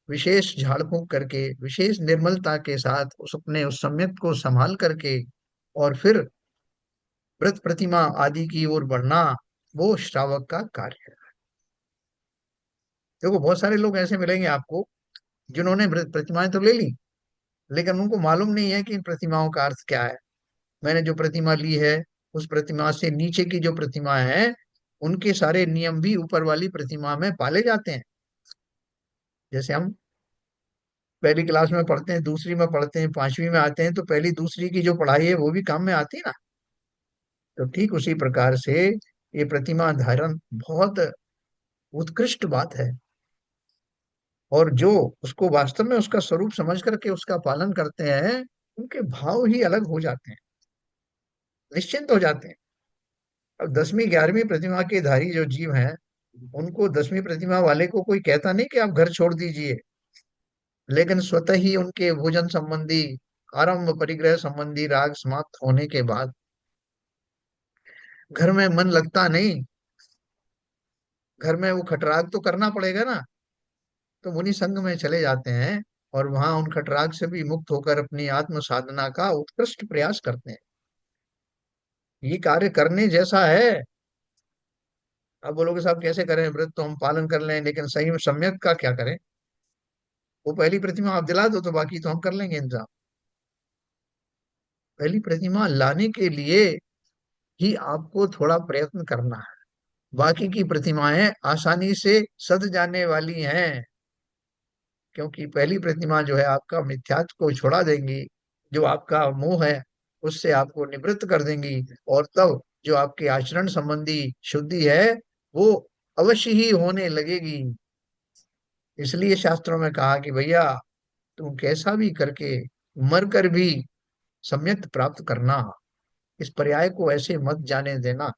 विशेष झाड़ फूंक करके, विशेष निर्मलता के साथ उस अपने उस सम्यक को संभाल करके और फिर व्रत प्रतिमा आदि की ओर बढ़ना, वो श्रावक का कार्य है। देखो बहुत सारे लोग ऐसे मिलेंगे आपको जिन्होंने व्रत प्रतिमाएं तो ले ली, लेकिन उनको मालूम नहीं है कि इन प्रतिमाओं का अर्थ क्या है। मैंने जो प्रतिमा ली है, उस प्रतिमा से नीचे की जो प्रतिमा है, उनके सारे नियम भी ऊपर वाली प्रतिमा में पाले जाते हैं। जैसे हम पहली क्लास में पढ़ते हैं, दूसरी में पढ़ते हैं, पांचवी में आते हैं, तो पहली दूसरी की जो पढ़ाई है वो भी काम में आती है ना। तो ठीक उसी प्रकार से ये प्रतिमा धारण बहुत उत्कृष्ट बात है। और जो उसको वास्तव में उसका स्वरूप समझ करके उसका पालन करते हैं, उनके भाव ही अलग हो जाते हैं, निश्चिंत हो जाते हैं। अब 10वीं 11वीं प्रतिमा के धारी जो जीव हैं, उनको 10वीं प्रतिमा वाले को कोई कहता नहीं कि आप घर छोड़ दीजिए, लेकिन स्वतः ही उनके भोजन संबंधी, आरंभ परिग्रह संबंधी राग समाप्त होने के बाद घर में मन लगता नहीं, घर में वो खटराग तो करना पड़ेगा ना। तो मुनि संघ में चले जाते हैं और वहां उन खटराग से भी मुक्त होकर अपनी आत्म साधना का उत्कृष्ट प्रयास करते हैं। ये कार्य करने जैसा है। अब बोलोगे साहब कैसे करें, व्रत तो हम पालन कर लें, लेकिन सही में सम्यक का क्या करें? वो पहली प्रतिमा आप दिला दो तो बाकी तो हम कर लेंगे इंतजाम। पहली प्रतिमा लाने के लिए ही आपको थोड़ा प्रयत्न करना है। बाकी की प्रतिमाएं आसानी से सध जाने वाली हैं, क्योंकि पहली प्रतिमा जो है आपका मिथ्यात्व को छुड़ा देंगी, जो आपका मोह है उससे आपको निवृत्त कर देंगी, और तब जो आपके आचरण संबंधी शुद्धि है वो अवश्य ही होने लगेगी। इसलिए शास्त्रों में कहा कि भैया तुम कैसा भी करके मर कर भी सम्यक प्राप्त करना, इस पर्याय को ऐसे मत जाने देना।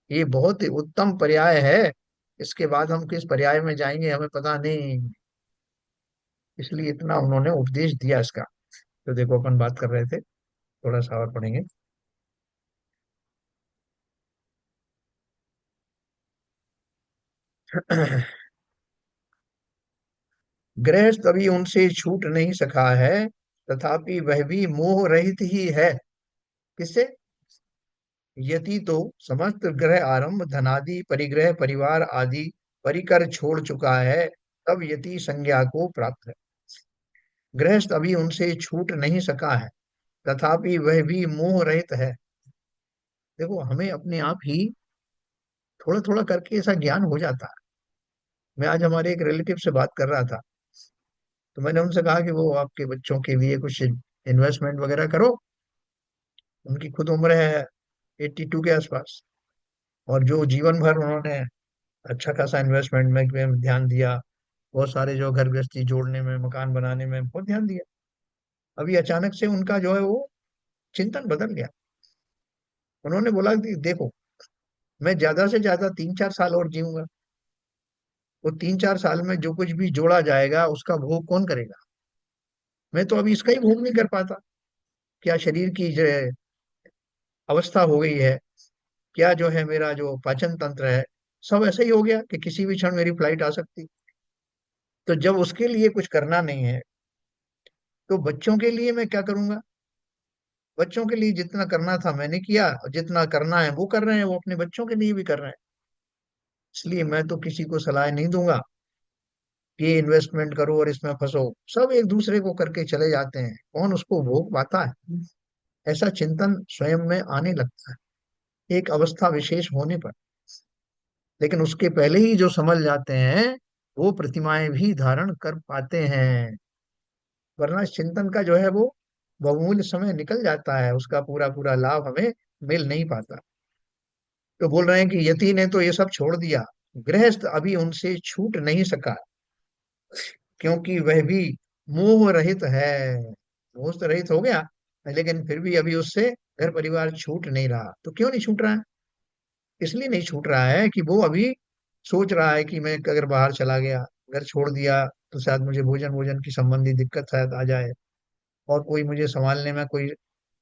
ये बहुत ही उत्तम पर्याय है। इसके बाद हम किस पर्याय में जाएंगे हमें पता नहीं, इसलिए इतना उन्होंने उपदेश दिया इसका। तो देखो अपन बात कर रहे थे, थोड़ा सा और पढ़ेंगे। गृहस्थ अभी उनसे छूट नहीं सका है, तथापि वह भी मोह रहित ही है। किससे? यति तो समस्त ग्रह आरंभ धनादि परिग्रह परिवार आदि परिकर छोड़ चुका है, तब यति संज्ञा को प्राप्त है। गृहस्थ अभी उनसे छूट नहीं सका है, तथापि वह भी मोह रहित है। देखो हमें अपने आप ही थोड़ा थोड़ा करके ऐसा ज्ञान हो जाता है। मैं आज हमारे एक रिलेटिव से बात कर रहा था, तो मैंने उनसे कहा कि वो आपके बच्चों के लिए कुछ इन्वेस्टमेंट वगैरह करो। उनकी खुद उम्र है 82 के आसपास, और जो जीवन भर उन्होंने अच्छा खासा इन्वेस्टमेंट में ध्यान दिया, बहुत सारे जो घर गृहस्थी जोड़ने में, मकान बनाने में बहुत ध्यान दिया। अभी अचानक से उनका जो है वो चिंतन बदल गया। उन्होंने बोला कि देखो मैं ज्यादा से ज्यादा 3 4 साल और जीऊंगा, वो 3 4 साल में जो कुछ भी जोड़ा जाएगा उसका भोग कौन करेगा? मैं तो अभी इसका ही भोग नहीं कर पाता। क्या शरीर की जो है अवस्था हो गई है, क्या जो है मेरा जो पाचन तंत्र है, सब ऐसा ही हो गया कि किसी भी क्षण मेरी फ्लाइट आ सकती। तो जब उसके लिए कुछ करना नहीं है, तो बच्चों के लिए मैं क्या करूंगा? बच्चों के लिए जितना करना था मैंने किया, और जितना करना है वो कर रहे हैं, वो अपने बच्चों के लिए भी कर रहे हैं। इसलिए मैं तो किसी को सलाह नहीं दूंगा कि ये इन्वेस्टमेंट करो और इसमें फंसो। सब एक दूसरे को करके चले जाते हैं, कौन उसको भोग पाता है? ऐसा चिंतन स्वयं में आने लगता है एक अवस्था विशेष होने पर। लेकिन उसके पहले ही जो समझ जाते हैं वो प्रतिमाएं भी धारण कर पाते हैं, वरना इस चिंतन का जो है वो बहुमूल्य समय निकल जाता है, उसका पूरा पूरा लाभ हमें मिल नहीं पाता। तो बोल रहे हैं कि यति ने तो ये सब छोड़ दिया, गृहस्थ अभी उनसे छूट नहीं सका, क्योंकि वह भी मोह रहित है। मोह तो रहित हो गया, लेकिन फिर भी अभी उससे घर परिवार छूट नहीं रहा। तो क्यों नहीं छूट रहा है? इसलिए नहीं छूट रहा है कि वो अभी सोच रहा है कि मैं अगर बाहर चला गया, घर छोड़ दिया तो शायद मुझे भोजन भोजन की संबंधी दिक्कत शायद आ जाए, और कोई मुझे संभालने में कोई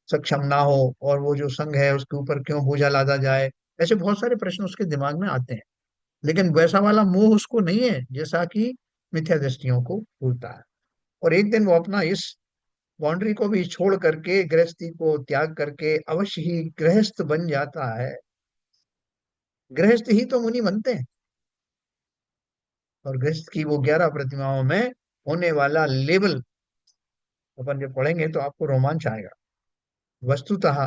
सक्षम ना हो, और वो जो संघ है उसके ऊपर क्यों बोझा लादा जाए। ऐसे बहुत सारे प्रश्न उसके दिमाग में आते हैं, लेकिन वैसा वाला मोह उसको नहीं है जैसा कि मिथ्या दृष्टियों को होता है। और एक दिन वो अपना इस बाउंड्री को भी छोड़ करके, गृहस्थी को त्याग करके अवश्य ही गृहस्थ बन जाता है। गृहस्थ ही तो मुनि बनते हैं। और गृहस्थ की वो 11 प्रतिमाओं में होने वाला लेवल अपन जब पढ़ेंगे तो आपको रोमांच आएगा। वस्तुतः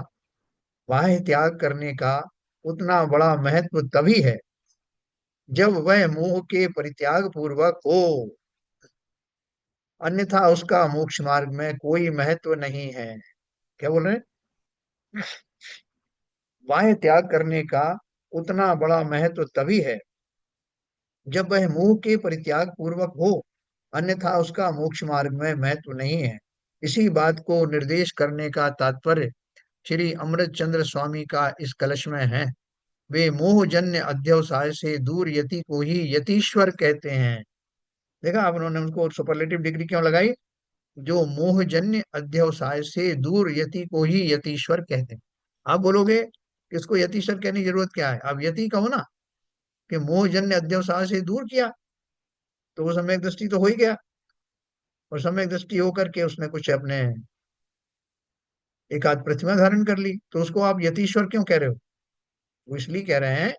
बाह्य त्याग करने का उतना बड़ा महत्व तभी है जब वह मोह के परित्याग पूर्वक हो, अन्यथा उसका मोक्ष मार्ग में कोई महत्व नहीं है। क्या बोल रहे हैं? बाह्य त्याग करने का उतना बड़ा महत्व तभी है जब वह मोह के परित्याग पूर्वक हो, अन्यथा उसका मोक्ष मार्ग में महत्व नहीं है। इसी बात को निर्देश करने का तात्पर्य श्री अमृत चंद्र स्वामी का इस कलश में है। वे मोहजन्य अध्यवसाय से दूर यति को ही यतीश्वर कहते हैं। देखा आप, उन्होंने उसको सुपरलेटिव डिग्री क्यों लगाई? जो मोहजन्य अध्यवसाय से दूर यति को ही यतीश्वर कहते हैं। आप बोलोगे कि इसको यतीश्वर कहने की जरूरत क्या है, आप यति कहो ना, कि मोहजन्य अध्यवसाय से दूर किया, तो वो सम्यक दृष्टि तो हो ही गया। और सम्यक दृष्टि होकर के उसने कुछ अपने एक आध प्रतिमा धारण कर ली, तो उसको आप यतीश्वर क्यों कह रहे हो? वो इसलिए कह रहे हैं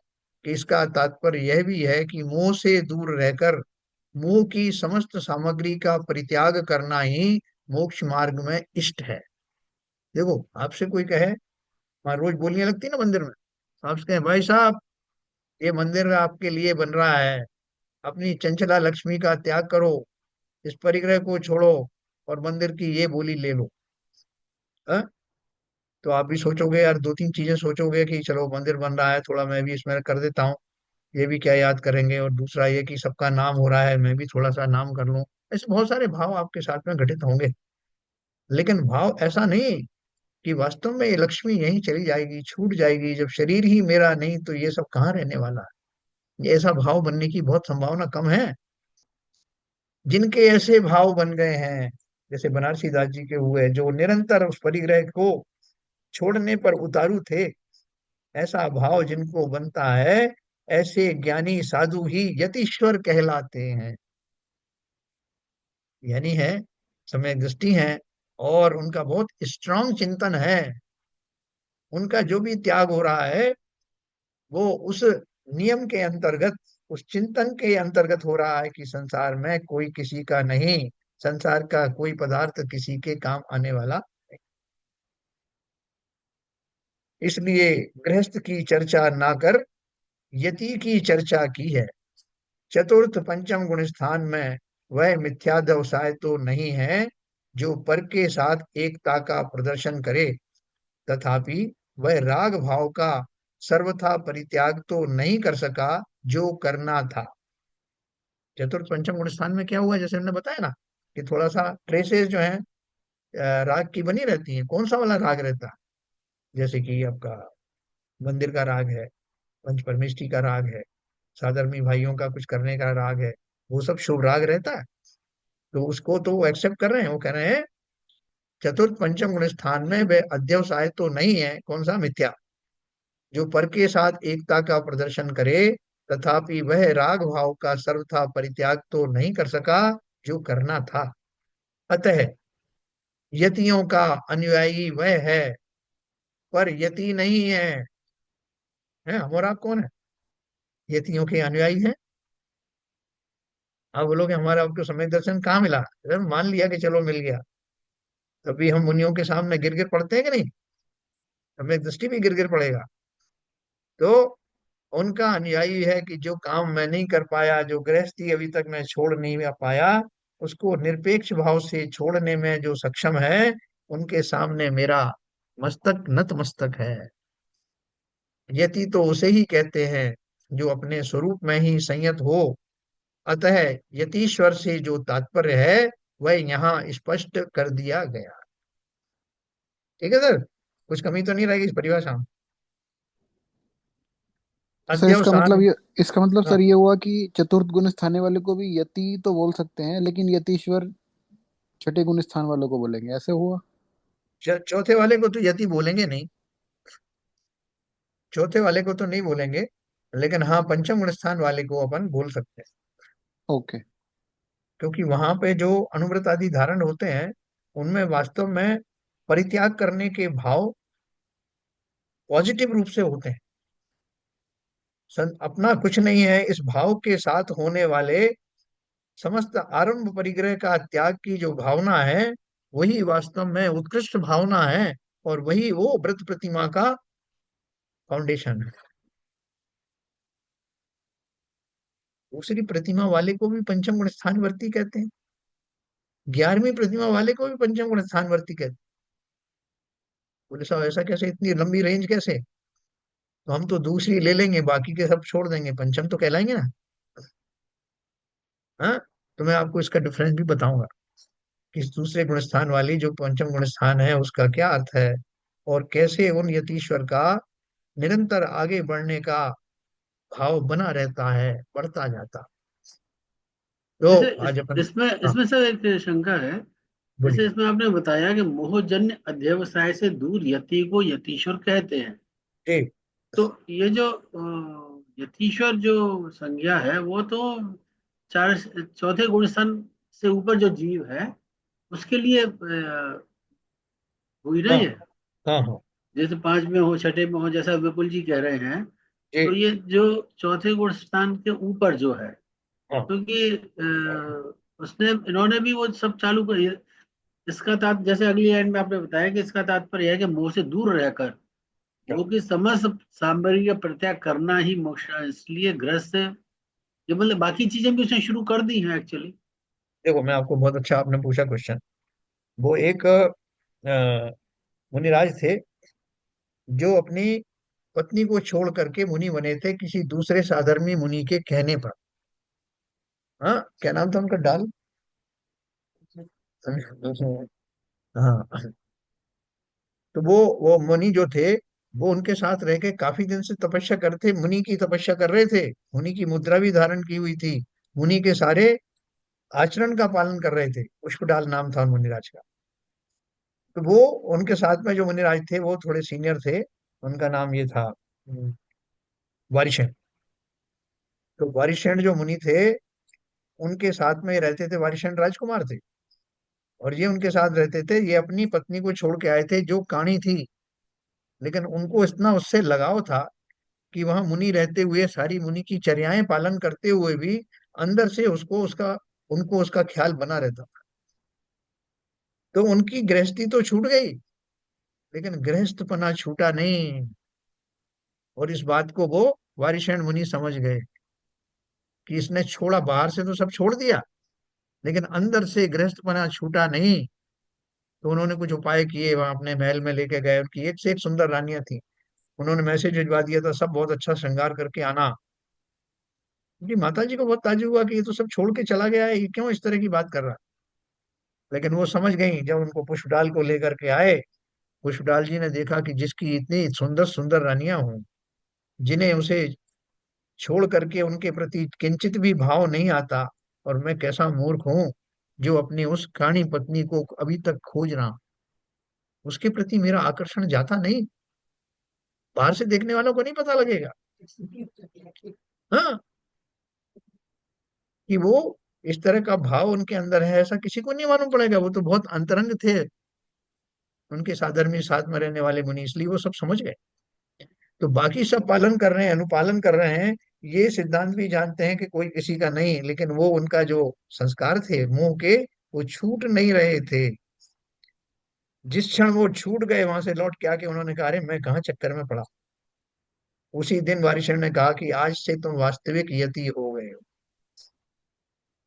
कि इसका तात्पर्य यह भी है कि मोह से दूर रहकर मोह की समस्त सामग्री का परित्याग करना ही मोक्ष मार्ग में इष्ट है। देखो, आपसे कोई कहे, वहां रोज बोलियां लगती ना मंदिर में, आपसे कहे भाई साहब ये मंदिर आपके लिए बन रहा है, अपनी चंचला लक्ष्मी का त्याग करो, इस परिग्रह को छोड़ो और मंदिर की ये बोली ले लो। हाँ? तो आप भी सोचोगे यार, दो तीन चीजें सोचोगे कि चलो मंदिर बन रहा है, थोड़ा मैं भी इसमें कर देता हूँ, ये भी क्या याद करेंगे, और दूसरा ये कि सबका नाम हो रहा है, मैं भी थोड़ा सा नाम कर लूं। ऐसे बहुत सारे भाव आपके साथ में घटित होंगे। लेकिन भाव ऐसा नहीं कि वास्तव में ये लक्ष्मी यहीं चली जाएगी, छूट जाएगी, जब शरीर ही मेरा नहीं तो ये सब कहाँ रहने वाला है। ये ऐसा भाव बनने की बहुत संभावना कम है। जिनके ऐसे भाव बन गए हैं, जैसे बनारसी दास जी के हुए, जो निरंतर उस परिग्रह को छोड़ने पर उतारू थे, ऐसा भाव जिनको बनता है, ऐसे ज्ञानी साधु ही यतीश्वर कहलाते हैं। यानी है, समय दृष्टि है, और उनका बहुत स्ट्रांग चिंतन है। उनका जो भी त्याग हो रहा है वो उस नियम के अंतर्गत, उस चिंतन के अंतर्गत हो रहा है कि संसार में कोई किसी का नहीं, संसार का कोई पदार्थ किसी के काम आने वाला नहीं। इसलिए गृहस्थ की चर्चा ना कर यति की चर्चा की है। चतुर्थ पंचम गुण स्थान में वह मिथ्या व्यवसाय तो नहीं है जो पर के साथ एकता का प्रदर्शन करे, तथापि वह राग भाव का सर्वथा परित्याग तो नहीं कर सका जो करना था। चतुर्थ पंचम गुण स्थान में क्या हुआ, जैसे हमने बताया ना, कि थोड़ा सा ट्रेसेस जो है राग की बनी रहती है। कौन सा वाला राग रहता है? जैसे कि आपका मंदिर का राग है, पंच परमेष्ठी का राग है, साधर्मी भाइयों का कुछ करने का राग है, वो सब शुभ राग रहता है। तो उसको तो वो एक्सेप्ट कर रहे हैं, वो कह रहे हैं चतुर्थ पंचम गुण स्थान में वे अध्यवसाय तो नहीं है, कौन सा? मिथ्या, जो पर के साथ एकता का प्रदर्शन करे, तथापि वह राग भाव का सर्वथा परित्याग तो नहीं कर सका जो करना था। अतः यतियों का अनुयायी वह है, पर यति नहीं है। है हम और आप कौन है? यतियों के अनुयायी हैं। आप बोलोगे हमारा आपको समय दर्शन कहाँ मिला? अरे मान लिया कि चलो मिल गया, तभी हम मुनियों के सामने गिर गिर पड़ते हैं कि नहीं? हमें दृष्टि भी गिर गिर पड़ेगा। तो उनका अनुयायी है कि जो काम मैं नहीं कर पाया, जो गृहस्थी अभी तक मैं छोड़ नहीं पाया, उसको निरपेक्ष भाव से छोड़ने में जो सक्षम है, उनके सामने मेरा मस्तक नतमस्तक है। यति तो उसे ही कहते हैं जो अपने स्वरूप में ही संयत हो। अतः यतीश्वर से जो तात्पर्य है वह यहाँ स्पष्ट कर दिया गया। ठीक है सर, कुछ कमी तो नहीं रहेगी इस परिभाषा में? सर अध्यवसान। इसका मतलब हाँ, सर ये हुआ कि चतुर्थ गुण स्थान वाले को भी यति तो बोल सकते हैं, लेकिन यतीश्वर छठे गुण स्थान वालों को बोलेंगे, ऐसे हुआ। चौथे वाले को तो यति बोलेंगे नहीं, चौथे वाले को तो नहीं बोलेंगे, लेकिन हाँ पंचम गुण स्थान वाले को अपन बोल सकते हैं। ओके। क्योंकि वहां पे जो अनुव्रत आदि धारण होते हैं, उनमें वास्तव में परित्याग करने के भाव पॉजिटिव रूप से होते हैं। अपना कुछ नहीं है इस भाव के साथ होने वाले समस्त आरंभ परिग्रह का त्याग की जो भावना है, वही वास्तव में उत्कृष्ट भावना है, और वही वो व्रत प्रतिमा का फाउंडेशन है। दूसरी प्रतिमा वाले को भी पंचम गुण स्थानवर्ती कहते हैं, 11वीं प्रतिमा वाले को भी पंचम गुण स्थानवर्ती कहते हैं। बोले साहब ऐसा कैसे, इतनी लंबी रेंज कैसे? तो हम तो दूसरी ले लेंगे, बाकी के सब छोड़ देंगे, पंचम तो कहलाएंगे ना। हाँ, तो मैं आपको इसका डिफरेंस भी बताऊंगा कि इस दूसरे गुण स्थान वाली जो पंचम गुण स्थान है उसका क्या अर्थ है, और कैसे उन यतीश्वर का निरंतर आगे बढ़ने का भाव बना रहता है, बढ़ता जाता। तो जैसे आज अपन। इसमें हाँ, इसमें सर एक शंका है। जैसे बोलिए। इसमें आपने बताया कि मोहजन्य अध्यवसाय से दूर यति को यतीश्वर कहते हैं। जी। तो ये जो यतीश्वर जो संज्ञा है वो तो चार चौथे गुण स्थान से ऊपर जो जीव है उसके लिए हुई हाँ, नहीं है। हाँ, हाँ, जैसे पांच में हो छठे में हो जैसा विपुल जी कह रहे हैं। तो जी, ये जो चौथे गुण स्थान के ऊपर जो है, हाँ, क्योंकि उसने इन्होंने भी वो सब चालू कर। इसका जैसे अगली लाइन में आपने बताया कि इसका तात्पर्य है कि मोह से दूर रहकर मोह की समस्त सामग्री का परित्याग करना ही मोक्ष है। इसलिए गृहस्थ ये मतलब बाकी चीजें भी उसने शुरू कर दी हैं एक्चुअली। देखो मैं आपको, बहुत अच्छा आपने पूछा क्वेश्चन। वो एक मुनिराज थे, जो अपनी पत्नी को छोड़ करके मुनि बने थे किसी दूसरे साधर्मी मुनि के कहने पर। हाँ, क्या नाम था उनका? डाल। हाँ। तो वो मुनि जो थे, वो उनके साथ रह के काफी दिन से तपस्या करते, मुनि की तपस्या कर रहे थे। मुनि की मुद्रा भी धारण की हुई थी, मुनि के सारे आचरण का पालन कर रहे थे। पुष्पडाल नाम था उन मुनिराज का। तो वो, उनके साथ में जो मुनिराज थे वो थोड़े सीनियर थे। उनका नाम ये था, वारिशेन। तो वारिशेन जो मुनि थे, उनके साथ में रहते थे, वारिशेन राजकुमार थे, और ये उनके साथ रहते थे। ये अपनी पत्नी को छोड़ के आए थे जो काणी थी, लेकिन उनको इतना उससे लगाव था कि वहां मुनि रहते हुए सारी मुनि की चर्याएं पालन करते हुए भी अंदर से उनको उसका ख्याल बना रहता था। तो उनकी गृहस्थी तो छूट गई, लेकिन गृहस्थपना छूटा नहीं। और इस बात को वो वारिशैन मुनि समझ गए कि इसने छोड़ा, बाहर से तो सब छोड़ दिया, लेकिन अंदर से गृहस्थपना छूटा नहीं। तो उन्होंने कुछ उपाय किए, वहां अपने महल में लेके गए, उनकी एक से एक सुंदर रानियां थी। उन्होंने मैसेज भिजवा दिया था, सब बहुत अच्छा श्रृंगार करके आना। क्योंकि माता जी को बहुत ताज्जुब हुआ कि ये तो सब छोड़ के चला गया है, ये क्यों इस तरह की बात कर रहा है। लेकिन वो समझ गई जब उनको पुष्पडाल को लेकर के आए। पुष्पडाल जी ने देखा कि जिसकी इतनी सुंदर सुंदर रानियां हों, जिन्हें उसे छोड़ करके उनके प्रति किंचित भी भाव नहीं आता, और मैं कैसा मूर्ख हूं जो अपनी उस काणी पत्नी को अभी तक खोज रहा हूं। उसके प्रति मेरा आकर्षण जाता नहीं, बाहर से देखने वालों को नहीं पता लगेगा। हाँ, कि वो इस तरह का भाव उनके अंदर है, ऐसा किसी को नहीं मालूम पड़ेगा। वो तो बहुत अंतरंग थे उनके साधर्मी साथ में रहने वाले मुनि, इसलिए वो सब समझ गए। तो बाकी सब पालन कर रहे हैं, अनुपालन कर रहे हैं, ये सिद्धांत भी जानते हैं कि कोई किसी का नहीं, लेकिन वो उनका जो संस्कार थे मुंह के, वो छूट नहीं रहे थे। जिस क्षण वो छूट गए, वहां से लौट के आके उन्होंने कहा, अरे मैं कहाँ चक्कर में पड़ा। उसी दिन वारिशण ने कहा कि आज से तुम वास्तविक यति हो गए हो,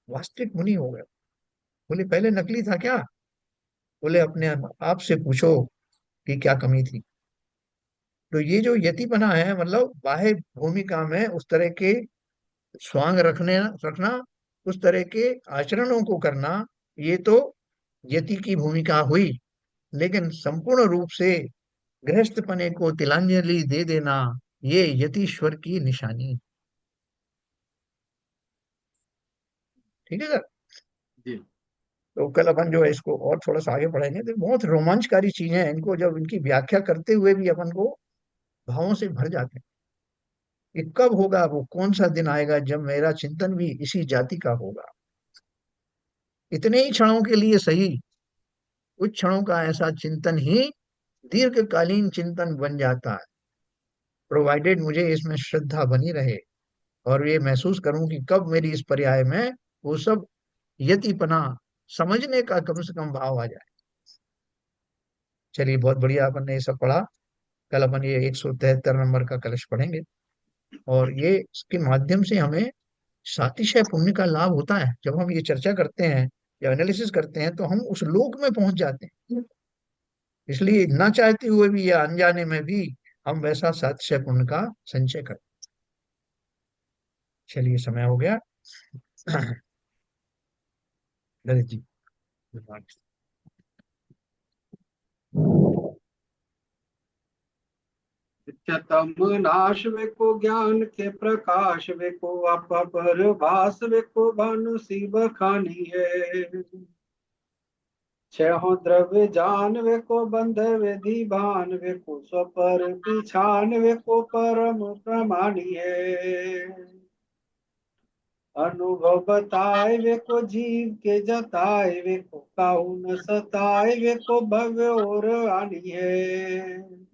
वास्तविक मुनि हो गए हो। बोले पहले नकली था क्या? बोले अपने आप से पूछो कि क्या कमी थी। तो ये जो यतिपना है, मतलब बाह्य भूमिका में उस तरह के स्वांग रखना, उस तरह के आचरणों को करना, ये तो यति की भूमिका हुई। लेकिन संपूर्ण रूप से गृहस्थपने को तिलांजलि दे देना, ये यतीश्वर की निशानी। ठीक है सर। जी। तो कल अपन जो है इसको और थोड़ा सा आगे पढ़ेंगे, तो बहुत रोमांचकारी चीजें हैं, इनको जब इनकी व्याख्या करते हुए भी अपन को भावों से भर जाते हैं कि कब होगा वो, कौन सा दिन आएगा जब मेरा चिंतन भी इसी जाति का होगा। इतने ही क्षणों के लिए सही, कुछ क्षणों का ऐसा चिंतन ही दीर्घकालीन चिंतन बन जाता है, प्रोवाइडेड मुझे इसमें श्रद्धा बनी रहे और ये महसूस करूं कि कब मेरी इस पर्याय में वो सब यतिपना समझने का कम से कम भाव आ जाए। चलिए, बहुत बढ़िया अपन ने ये सब पढ़ा। कल अपन ये 173 नंबर का कलश पढ़ेंगे, और ये इसके माध्यम से हमें सातिशय पुण्य का लाभ होता है। जब हम ये चर्चा करते हैं या एनालिसिस करते हैं, तो हम उस लोक में पहुंच जाते हैं, इसलिए ना चाहते हुए भी या अनजाने में भी हम वैसा सातिशय पुण्य का संचय करते हैं। चलिए, समय हो गया। ललित जी। नित्यतम नाश वे को ज्ञान के प्रकाश वे को अपर भास वे को भानु शिव खानी है। छहो द्रव्य जान वे को बंध विधि भान वे को स्वपर पिछान वे को परम प्रमाणी है। अनुभव बताए वे को जीव के जताए वे को काहू न सताए वे को भव्य और आनी है।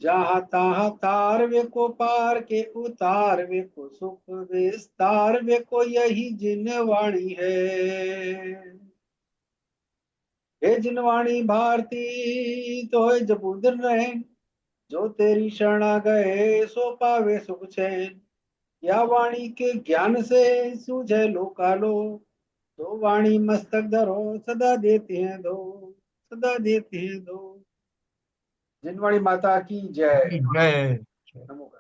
जहाँ तहाँ तार वे को पार के उतार वे को सुख विस्तार वे को यही जिन वाणी है। हे जिनवाणी भारती तो है जबूदन रहे, जो तेरी शरणा गए सो पावे सुख चैन। या वाणी के ज्ञान से सूझे लोकालो, तो वाणी मस्तक धरो सदा देते हैं दो, सदा देते हैं दो। जिनवाणी माता की जय। जय। नमो।